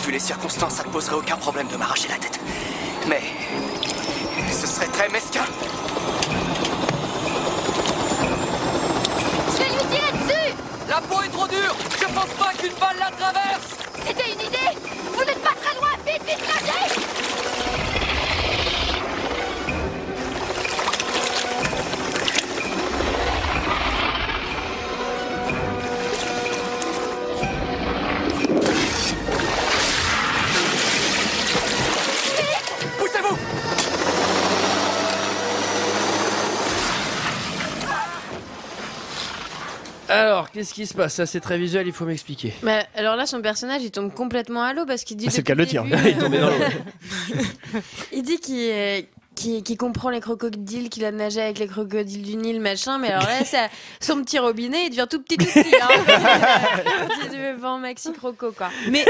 Vu les circonstances, ça ne poserait aucun problème de m'arracher la tête. Mais ce serait très mesquin.
Je vais lui tirer dessus!
La peau est trop dure. Je pense pas qu'une balle la traverse.
C'était une idée! Vous n'êtes pas très loin! Vite, nagez!
Poussez-vous!
Alors, qu'est-ce qui se passe? Ça, c'est très visuel, il faut m'expliquer.
Bah, alors là, son personnage, il tombe complètement à l'eau parce qu'il dit.
C'est le cas de le dire.
Il est tombé dans l'eau.
Il dit qu'il comprend les crocodiles, qu'il a nagé avec les crocodiles du Nil, machin. Mais alors là, son petit robinet, il devient tout petit. Tu veux maxi croco, quoi.
Mais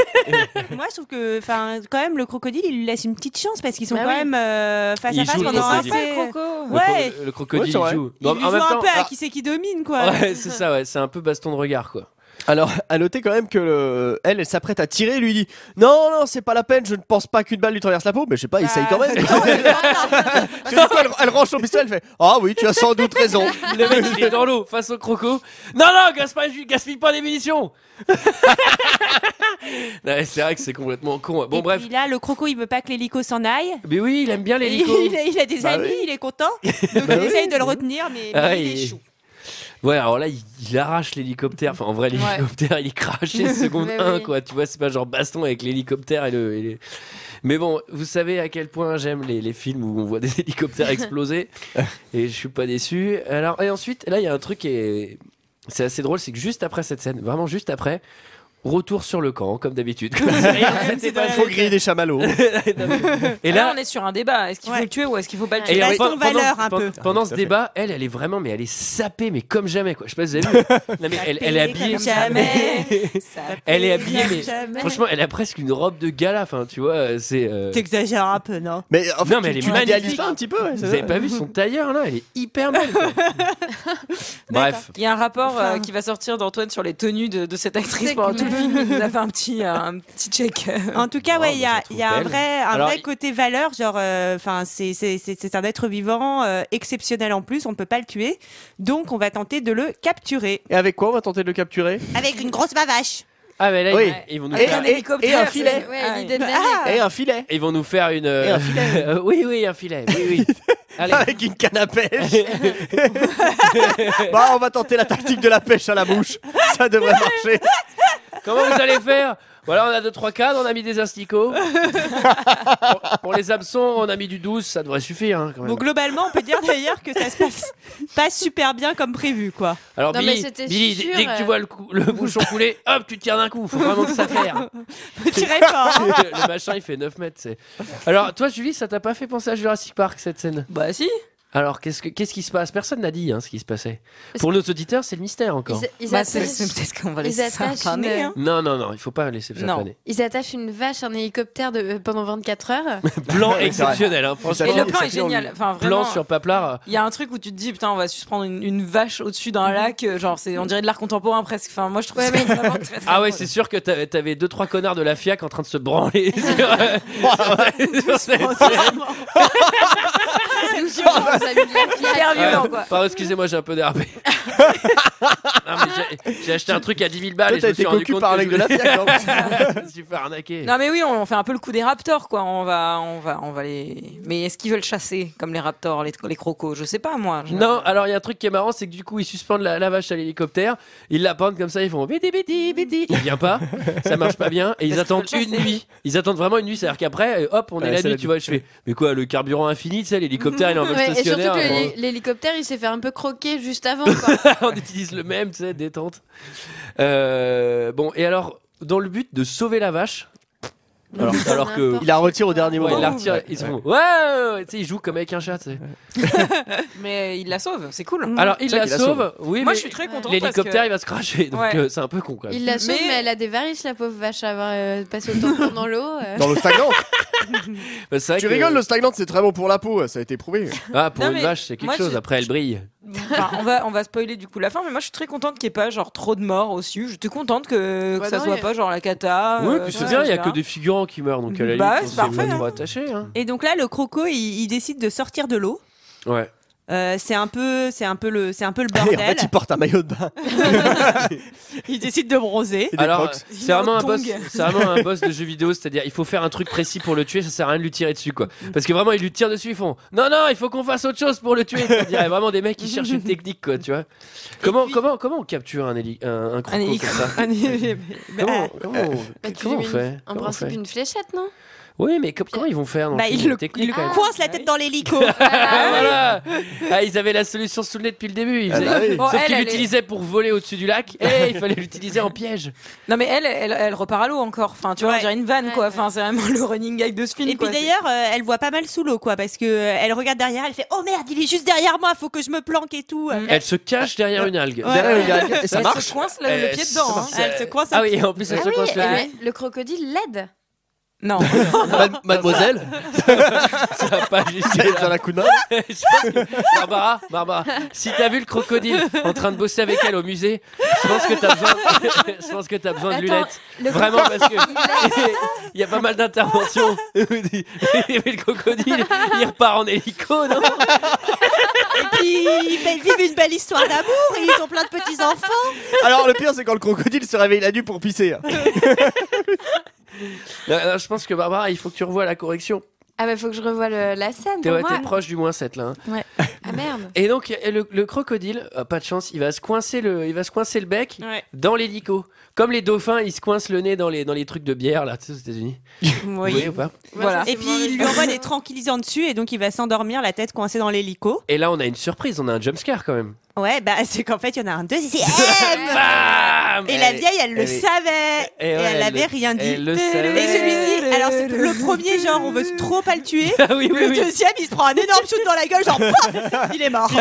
moi, je trouve que, quand même, le crocodile, il lui laisse une petite chance parce qu'ils sont
Bah
quand
oui.
même face
Il
à face
joue le
pendant un
crocodile.
peu. Ouais.
Le crocodile,
c'est vrai.
il joue.
Il joue un peu à qui c'est qui domine, quoi.
Ouais, c'est ça, ouais. C'est un peu baston de regard, quoi.
Alors, à noter quand même que elle s'apprête à tirer, lui dit non, c'est pas la peine, je ne pense pas qu'une balle lui traverse la peau, mais je sais pas, il essaye quand même. Parce que du coup, elle range son pistolet, elle fait ah oui, tu as sans doute raison.
Le mec, il est dans l'eau face au croco. Non, gaspille pas des munitions. Non, c'est vrai que c'est complètement con. Bon,
Et
bref.
puis là, le croco, il veut pas que l'hélico s'en aille.
Mais oui, il aime bien l'hélico.
Il a des amis, il est content. Donc il essaye de le retenir, mais il échoue.
Ouais, alors là, il arrache l'hélicoptère. Enfin, en vrai, l'hélicoptère, il est craché seconde 1, quoi. Tu vois, c'est pas genre baston avec l'hélicoptère et le... Mais bon, vous savez à quel point j'aime les films où on voit des hélicoptères exploser. Et je suis pas déçu. Alors, et ensuite, là, il y a un truc c'est assez drôle, c'est que juste après cette scène, vraiment juste après, retour sur le camp, comme d'habitude.
Il faut griller des chamallows.
Et là, on est sur un débat. Est-ce qu'il faut le tuer ou est-ce qu'il faut pas le tuer?
Pendant ce débat, elle est vraiment, mais elle est sapée, mais comme jamais, quoi. Je sais pas si vous avez vu. Non, mais elle est habillée. Elle est habillée, mais franchement, elle a presque une robe de gala. Enfin, tu vois, c'est.
T'exagères un peu, non?
Mais en fait,
non, mais elle est
tu
magnifique.
pas un petit peu.
Vous avez pas vu son tailleur là? Elle est hyper belle. Quoi. Bref.
Il y a un rapport qui va sortir d'Antoine sur les tenues de cette actrice pendant tout le film. Il nous a fait un petit check.
En tout cas, ouais, il y a un vrai côté valeur, genre, c'est un être vivant exceptionnel en plus, on peut pas le tuer, donc on va tenter de le capturer.
Et avec quoi on va tenter de le capturer?
Avec une grosse bavache.
Ah, mais là,
oui.
Ils vont nous
et
faire
un hélicoptère. Et un filet.
Et
un filet.
Ils vont nous faire une.
Et un filet.
Oui, un filet. Oui. Allez.
Avec une canne à pêche. On va tenter la tactique de la pêche à la mouche. Ça devrait marcher.
Comment vous allez faire? Voilà, on a 2-3 cadres, on a mis des asticots. Pour les hameçons, on a mis du 12, ça devrait suffire. Hein, quand même.
Donc globalement, on peut dire d'ailleurs que ça se passe pas super bien comme prévu, quoi.
Alors
Non,
Billy,
sûr,
dès que tu vois le bouchon couler, hop, tu tires d'un coup. Faut vraiment que ça faire.
Tirez pas. Hein.
Le machin, il fait 9 mètres. Alors toi, Julie, ça t'a pas fait penser à Jurassic Park cette scène?
Bah si.
Alors, qu'est-ce qui se passe? Personne n'a dit ce qui se passait. Pour nos auditeurs, c'est le mystère encore.
C'est peut-être qu'on va laisser ça planer.
Non, il faut pas laisser ça planer.
Ils attachent une vache à un hélicoptère pendant 24 heures.
Plan exceptionnel, hein, franchement.
Et le plan est génial. Enfin, vraiment,
plan sur Paplard.
Il y a un truc où tu te dis, putain, on va suspendre une vache au-dessus d'un lac. Genre, on dirait de l'art contemporain presque. Enfin, moi, je trouve ça vraiment très, très
ouais, c'est sûr que t'avais 2-3 connards de la FIAC en train de se branler sur cette scène. Pardon, excusez-moi, j'ai un peu dérapé. J'ai acheté un truc à 10 000 balles.
Toi,
et je me suis rendu compte
par
que
de la FIAC,
je me suis fait arnaquer.
Non mais oui, on fait un peu le coup des raptors, quoi. On va les. Mais est-ce qu'ils veulent chasser comme les raptors, les crocos? Je sais pas, moi.
Non, alors il y a un truc qui est marrant, c'est que du coup ils suspendent la vache à l'hélicoptère, ils la pendent comme ça, ils font biti biti biti. Il vient pas, ça marche pas bien, et ils attendent une nuit. Ils attendent vraiment une nuit, c'est-à-dire qu'après, hop, on est la nuit, tu vois. Je fais, mais quoi, le carburant infini, tu sais, l'hélicoptère il est en mode stationnaire.
Et surtout que l'hélicoptère il s'est fait un peu croquer juste avant, quoi.
On utilise le même, tu sais, détente. Bon, et alors, dans le but de sauver la vache. Alors que
il la retire au dernier moment.
Il la retire, ils se font tu sais, il joue comme avec un chat, tu sais.
Mais il la sauve, c'est cool.
Alors il la sauve, oui.
Moi je suis très content.
L'hélicoptère il va se cracher, donc c'est un peu con quand même.
Il la sauve, mais elle a des varices, la pauvre vache, à avoir passé autant de temps dans l'eau.
Dans l'eau stagnante.
Tu
rigoles, l'eau stagnante c'est très bon pour la peau, ça a été prouvé.
Pour une vache c'est quelque chose. Après elle brille.
Enfin, on va spoiler du coup la fin, mais moi je suis très contente qu'il n'y ait pas genre trop de morts aussi. Je suis contente que ça soit pas genre la cata.
Oui, puis c'est bien, il y a que des figurants qui meurent, donc à la limite, c'est pas trop attaché.
Et donc là, le croco, il décide de sortir de l'eau.
Ouais.
C'est un peu le bordel.
En fait, il porte un maillot de bain.
Il décide de bronzer.
Alors, c'est vraiment un boss de jeu vidéo, c'est-à-dire il faut faire un truc précis pour le tuer, ça sert à rien de lui tirer dessus, quoi. Parce que vraiment, ils lui tirent dessus, ils font non, il faut qu'on fasse autre chose pour le tuer. Il y a vraiment des mecs qui cherchent une technique, quoi, tu vois. Comment on capture un croco comme ça? Comment on fait?
En principe, une fléchette, non?
Oui, mais comment ils vont faire?
Il coince la tête dans l'hélico.
Voilà. Ils avaient la solution sous le nez depuis le début. Sauf qu'ils l'utilisaient pour voler au-dessus du lac, et il fallait l'utiliser en piège.
Non, mais elle repart à l'eau encore. Enfin, tu vois, on dirait une vanne, quoi. Enfin, c'est vraiment le running gag de ce film.
Et puis d'ailleurs, elle voit pas mal sous l'eau, quoi, parce que elle regarde derrière, elle fait oh merde, il est juste derrière moi, faut que je me planque et tout.
Elle se cache derrière une algue.
Et ça marche.
Elle se coince le pied dedans.
Elle se coince.
Ah oui, en plus elle se coince le pied.
Le crocodile l'aide.
Non.
Mademoiselle.
Ça va pas juste
dans la coup de main.
Barbara, si t'as vu le crocodile en train de bosser avec elle au musée, je pense que t'as besoin de lunettes. Vraiment, parce que il y a pas mal d'interventions. Mais le crocodile, il repart en hélico, non?
Et puis ils vivent une belle histoire d'amour et ils ont plein de petits enfants.
Alors le pire, c'est quand le crocodile se réveille la nuit pour pisser.
Non, je pense que Barbara, il faut que tu revoies la correction.
Ah bah faut que je revoie la scène.
T'es proche du -7 là.
Ouais. Ah merde.
Et donc le crocodile, pas de chance, il va se coincer le bec dans l'hélico. Comme les dauphins, ils se coincent le nez dans les trucs de bière là, tu sais, aux États-Unis.
Oui.
Ou pas?
Voilà. Et puis il lui envoie des tranquillisants dessus et donc il va s'endormir la tête coincée dans l'hélico.
Et là on a une surprise, on a un jumpscare quand même.
Ouais, bah c'est qu'en fait il y en a un deuxième.
Bam
et la vieille elle le savait et elle avait rien dit.
Elle le savait.
Et celui-ci, alors c'est le premier genre on veut trop pas le tuer.
Oui,
le deuxième il se prend un énorme shoot dans la gueule genre paf, il est mort.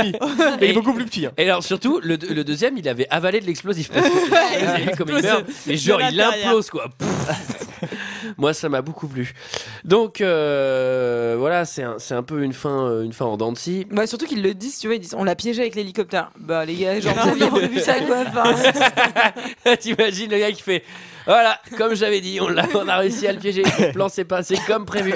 Il est beaucoup plus petit.
Et alors surtout le deuxième il avait avalé de l'explosif. Comme il meurt, mais genre il implose quoi. Moi ça m'a beaucoup plu. Donc voilà, c'est un peu une fin en dents de scie.
Bah surtout qu'ils le disent, tu vois, ils disent on l'a piégé avec l'hélicoptère. Bah les gars, genre vous aviez vu ça quoi.
T'imagines le gars qui fait voilà, comme j'avais dit, on a réussi à le piéger. Le plan s'est passé comme prévu.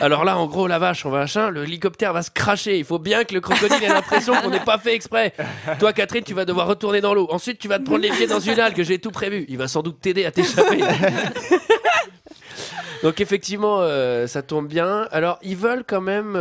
Alors là, en gros, la vache, l'hélicoptère va se cracher. Il faut bien que le crocodile ait l'impression qu'on n'ait pas fait exprès. Toi, Catherine, tu vas devoir retourner dans l'eau. Ensuite, tu vas te prendre les pieds dans une algue. J'ai tout prévu. Il va sans doute t'aider à t'échapper. Donc effectivement, ça tombe bien. Alors, ils veulent quand même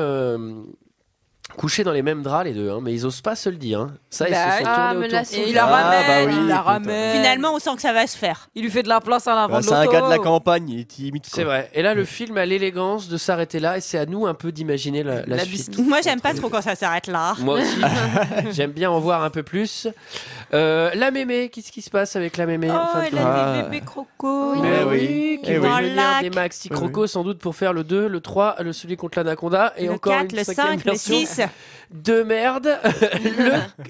coucher dans les mêmes draps les deux, hein, mais ils osent pas se le dire. Hein. Ça, ils se sont tournés autour.
Et il la ramène, il la ramène.
Finalement, on sent que ça va se faire.
Il lui fait de la place à l'avant de l'auto.
C'est un gars de la campagne, il est timide.
C'est vrai. Et là, le film a l'élégance de s'arrêter là, et c'est à nous un peu d'imaginer la suite.
Moi, j'aime pas trop quand ça s'arrête là.
Moi aussi. J'aime bien en voir un peu plus. La mémé, qu'est-ce qui se passe avec la mémé?
La mémé croco.
Oui, qui va devenir des maxi crocos sans doute pour faire le 2, le 3, celui contre l'anaconda et
le
encore
4,
une
le
5e
5, le
version.
6. Yes.
De merde.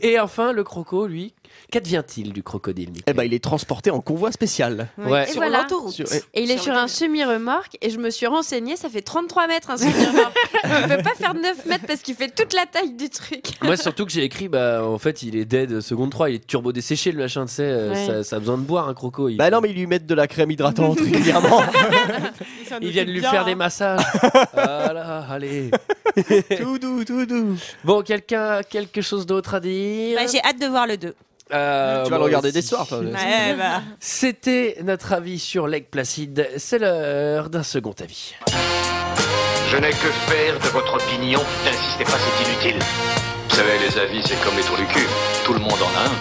Et enfin, le croco, lui. Qu'advient-il du crocodile, Mickaël ?
Eh ben, il est transporté en convoi spécial.
Ouais.
Et
Sur
voilà.
l'autoroute.
Et il est sur un semi-remorque et je me suis renseignée, ça fait 33 mètres un semi-remorque. On peut pas faire 9 mètres parce qu'il fait toute la taille du truc.
Moi, surtout que j'ai écrit, en fait, il est dead seconde 3, il est turbo desséché, le machin, tu sais, ça a besoin de boire un croco.
Bah non, mais ils lui mettent de la crème hydratante régulièrement.
Ils viennent lui faire des massages. Voilà, allez.
Tout doux.
Bon, quelqu'un a quelque chose d'autre à dire ?
Bah, j'ai hâte de voir le 2.
Tu vas le regarder des soirs, toi.
Ouais, bah.
C'était notre avis sur Lake Placid. C'est l'heure d'un second avis.
Je n'ai que faire de votre opinion. N'insistez pas, c'est inutile.
Vous savez, les avis, c'est comme les trous du cul. Tout le monde en a un.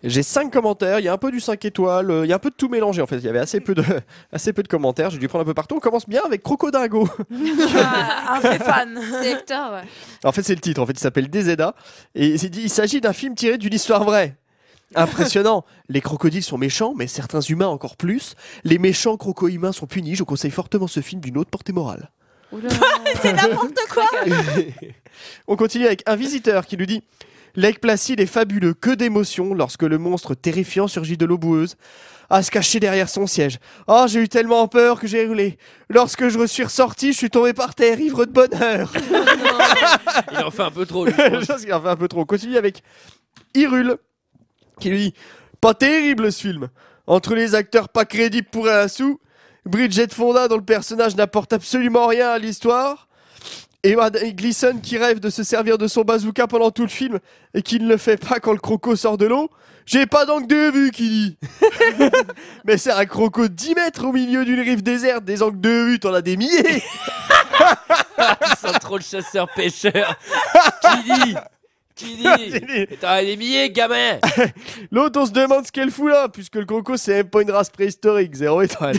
J'ai 5 commentaires, il y a un peu du 5 étoiles, il y a un peu de tout mélangé en fait. Il y avait assez peu de commentaires, j'ai dû prendre un peu partout. On commence bien avec Crocodingo.
Un vrai fan.
C'est Hector, ouais.
En fait, c'est le titre, en fait, il s'appelle DZA. Et il s'agit d'un film tiré d'une histoire vraie. Impressionnant. Les crocodiles sont méchants, mais certains humains encore plus. Les méchants croco-humains sont punis. Je conseille fortement ce film d'une haute portée morale.
Oula. C'est n'importe quoi.
On continue avec un visiteur qui nous dit: Lake Placid est fabuleux, que d'émotions lorsque le monstre terrifiant surgit de l'eau boueuse, à se cacher derrière son siège. Oh, j'ai eu tellement peur que j'ai roulé. Lorsque je suis ressorti, je suis tombé par terre, ivre de bonheur.
Il en fait un peu trop, lui.
Je pense qu'il en fait un peu trop. On continue avec Hyrule, qui lui dit: pas terrible ce film. Entre les acteurs pas crédibles pour un sou, Bridget Fonda dont le personnage n'apporte absolument rien à l'histoire, et Gleason qui rêve de se servir de son bazooka pendant tout le film et qui ne le fait pas quand le croco sort de l'eau. J'ai pas d'angle de vue, qui dit. Mais c'est un croco de 10 mètres au milieu d'une rive déserte, des angles de vue, t'en as des milliers.
Ils sont trop le chasseur-pêcheur. Qui dit t'en as des milliers, gamin.
L'autre, on se demande ce qu'elle fout là, puisque le croco c'est même pas une race préhistorique, 0 étoile.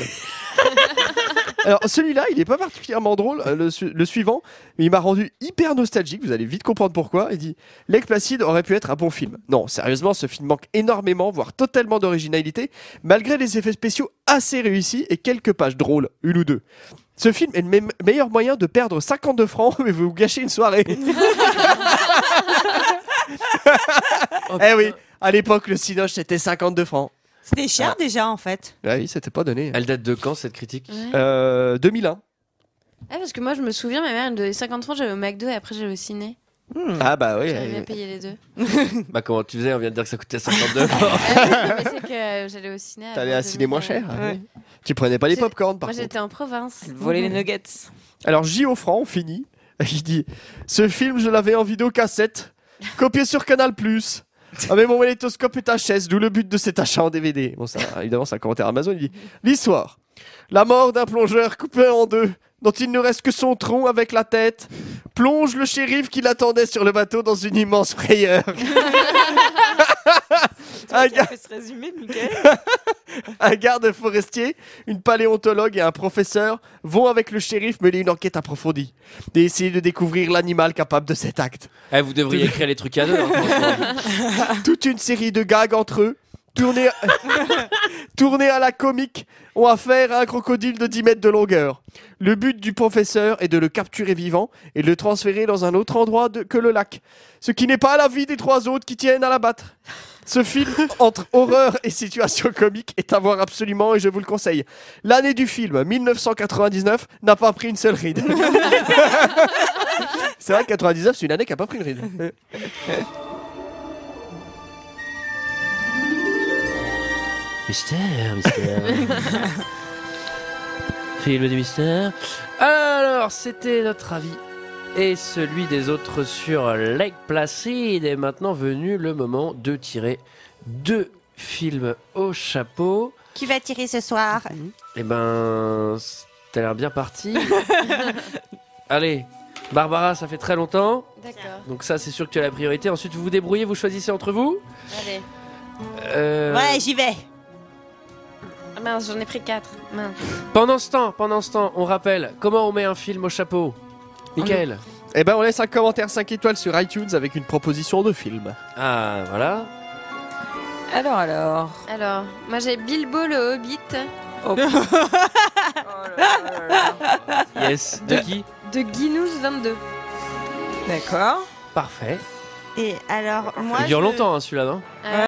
Alors celui-là, il est pas particulièrement drôle, le suivant, mais il m'a rendu hyper nostalgique, vous allez vite comprendre pourquoi. Il dit: Lake Placid aurait pu être un bon film. Non, sérieusement, ce film manque énormément, voire totalement d'originalité, malgré les effets spéciaux assez réussis et quelques pages drôles, une ou deux. Ce film est le meilleur moyen de perdre 52 francs, mais vous gâchez une soirée. Eh oui, à l'époque, le Cinoche, c'était 52 francs.
C'était cher déjà en fait.
Ah oui, c'était pas donné.
Elle date de quand cette critique ?
2001.
Ah, parce que moi je me souviens, ma mère elle me donnait 50 francs, j'allais au McDo et après j'allais au ciné.
Ah bah oui.
J'avais bien payé les deux.
Bah comment tu faisais ? On vient de dire que ça coûtait 52 francs.
Mais c'est que j'allais au ciné.
T'allais à un ciné moins cher. Ouais. Tu prenais pas les pop-corn par
Moi
contre.
j'étais en province.
Voler les nuggets.
Alors J. Offrand, on finit. Il dit: ce film, je l'avais en vidéocassette, copié sur Canal+. Ah mais mon magnétoscope est HS, d'où le but de cet achat en DVD. Bon ça, évidemment, c'est un commentaire Amazon. Il dit: l'histoire. La mort d'un plongeur coupé en deux, dont il ne reste que son tronc avec la tête, plonge le shérif qui l'attendait sur le bateau dans une immense frayeur.
Ce résumé, Mickaël.
Un garde forestier, une paléontologue et un professeur vont avec le shérif mener une enquête approfondie et essayer de découvrir l'animal capable de cet acte.
Eh, vous devriez écrire les trucs à deux. Hein,
toute une série de gags entre eux, tournés à la comique, ont affaire à un crocodile de 10 mètres de longueur. Le but du professeur est de le capturer vivant et de le transférer dans un autre endroit que le lac. Ce qui n'est pas l'avis des 3 autres qui tiennent à l'abattre. Ce film, entre horreur et situation comique, est à voir absolument et je vous le conseille. L'année du film, 1999, n'a pas pris une seule ride. C'est vrai que 99, c'est une année qui n'a pas pris une ride.
Mystère. Film du mystère. Alors, c'était notre avis et celui des autres sur Lake Placid. Et maintenant venu le moment de tirer 2 films au chapeau.
Qui va tirer ce soir?
Mm-hmm.
Eh ben, t'as l'air bien parti. Allez, Barbara, ça fait très longtemps.
D'accord.
Donc ça, c'est sûr que tu as la priorité. Ensuite, vous vous débrouillez, vous choisissez entre vous.
Allez.
Ouais, j'y vais.
Ah mince, j'en ai pris 4. Mince.
Pendant ce temps, on rappelle comment on met un film au chapeau. Mickaël.
Eh ben, on laisse un commentaire 5 étoiles sur iTunes avec une proposition de film.
Ah, voilà.
Alors,
moi j'ai Bilbo le Hobbit.
Oh.
Yes. De qui?
De Guinous 22.
D'accord.
Parfait.
Et alors, moi.
Il dure longtemps, celui-là, non?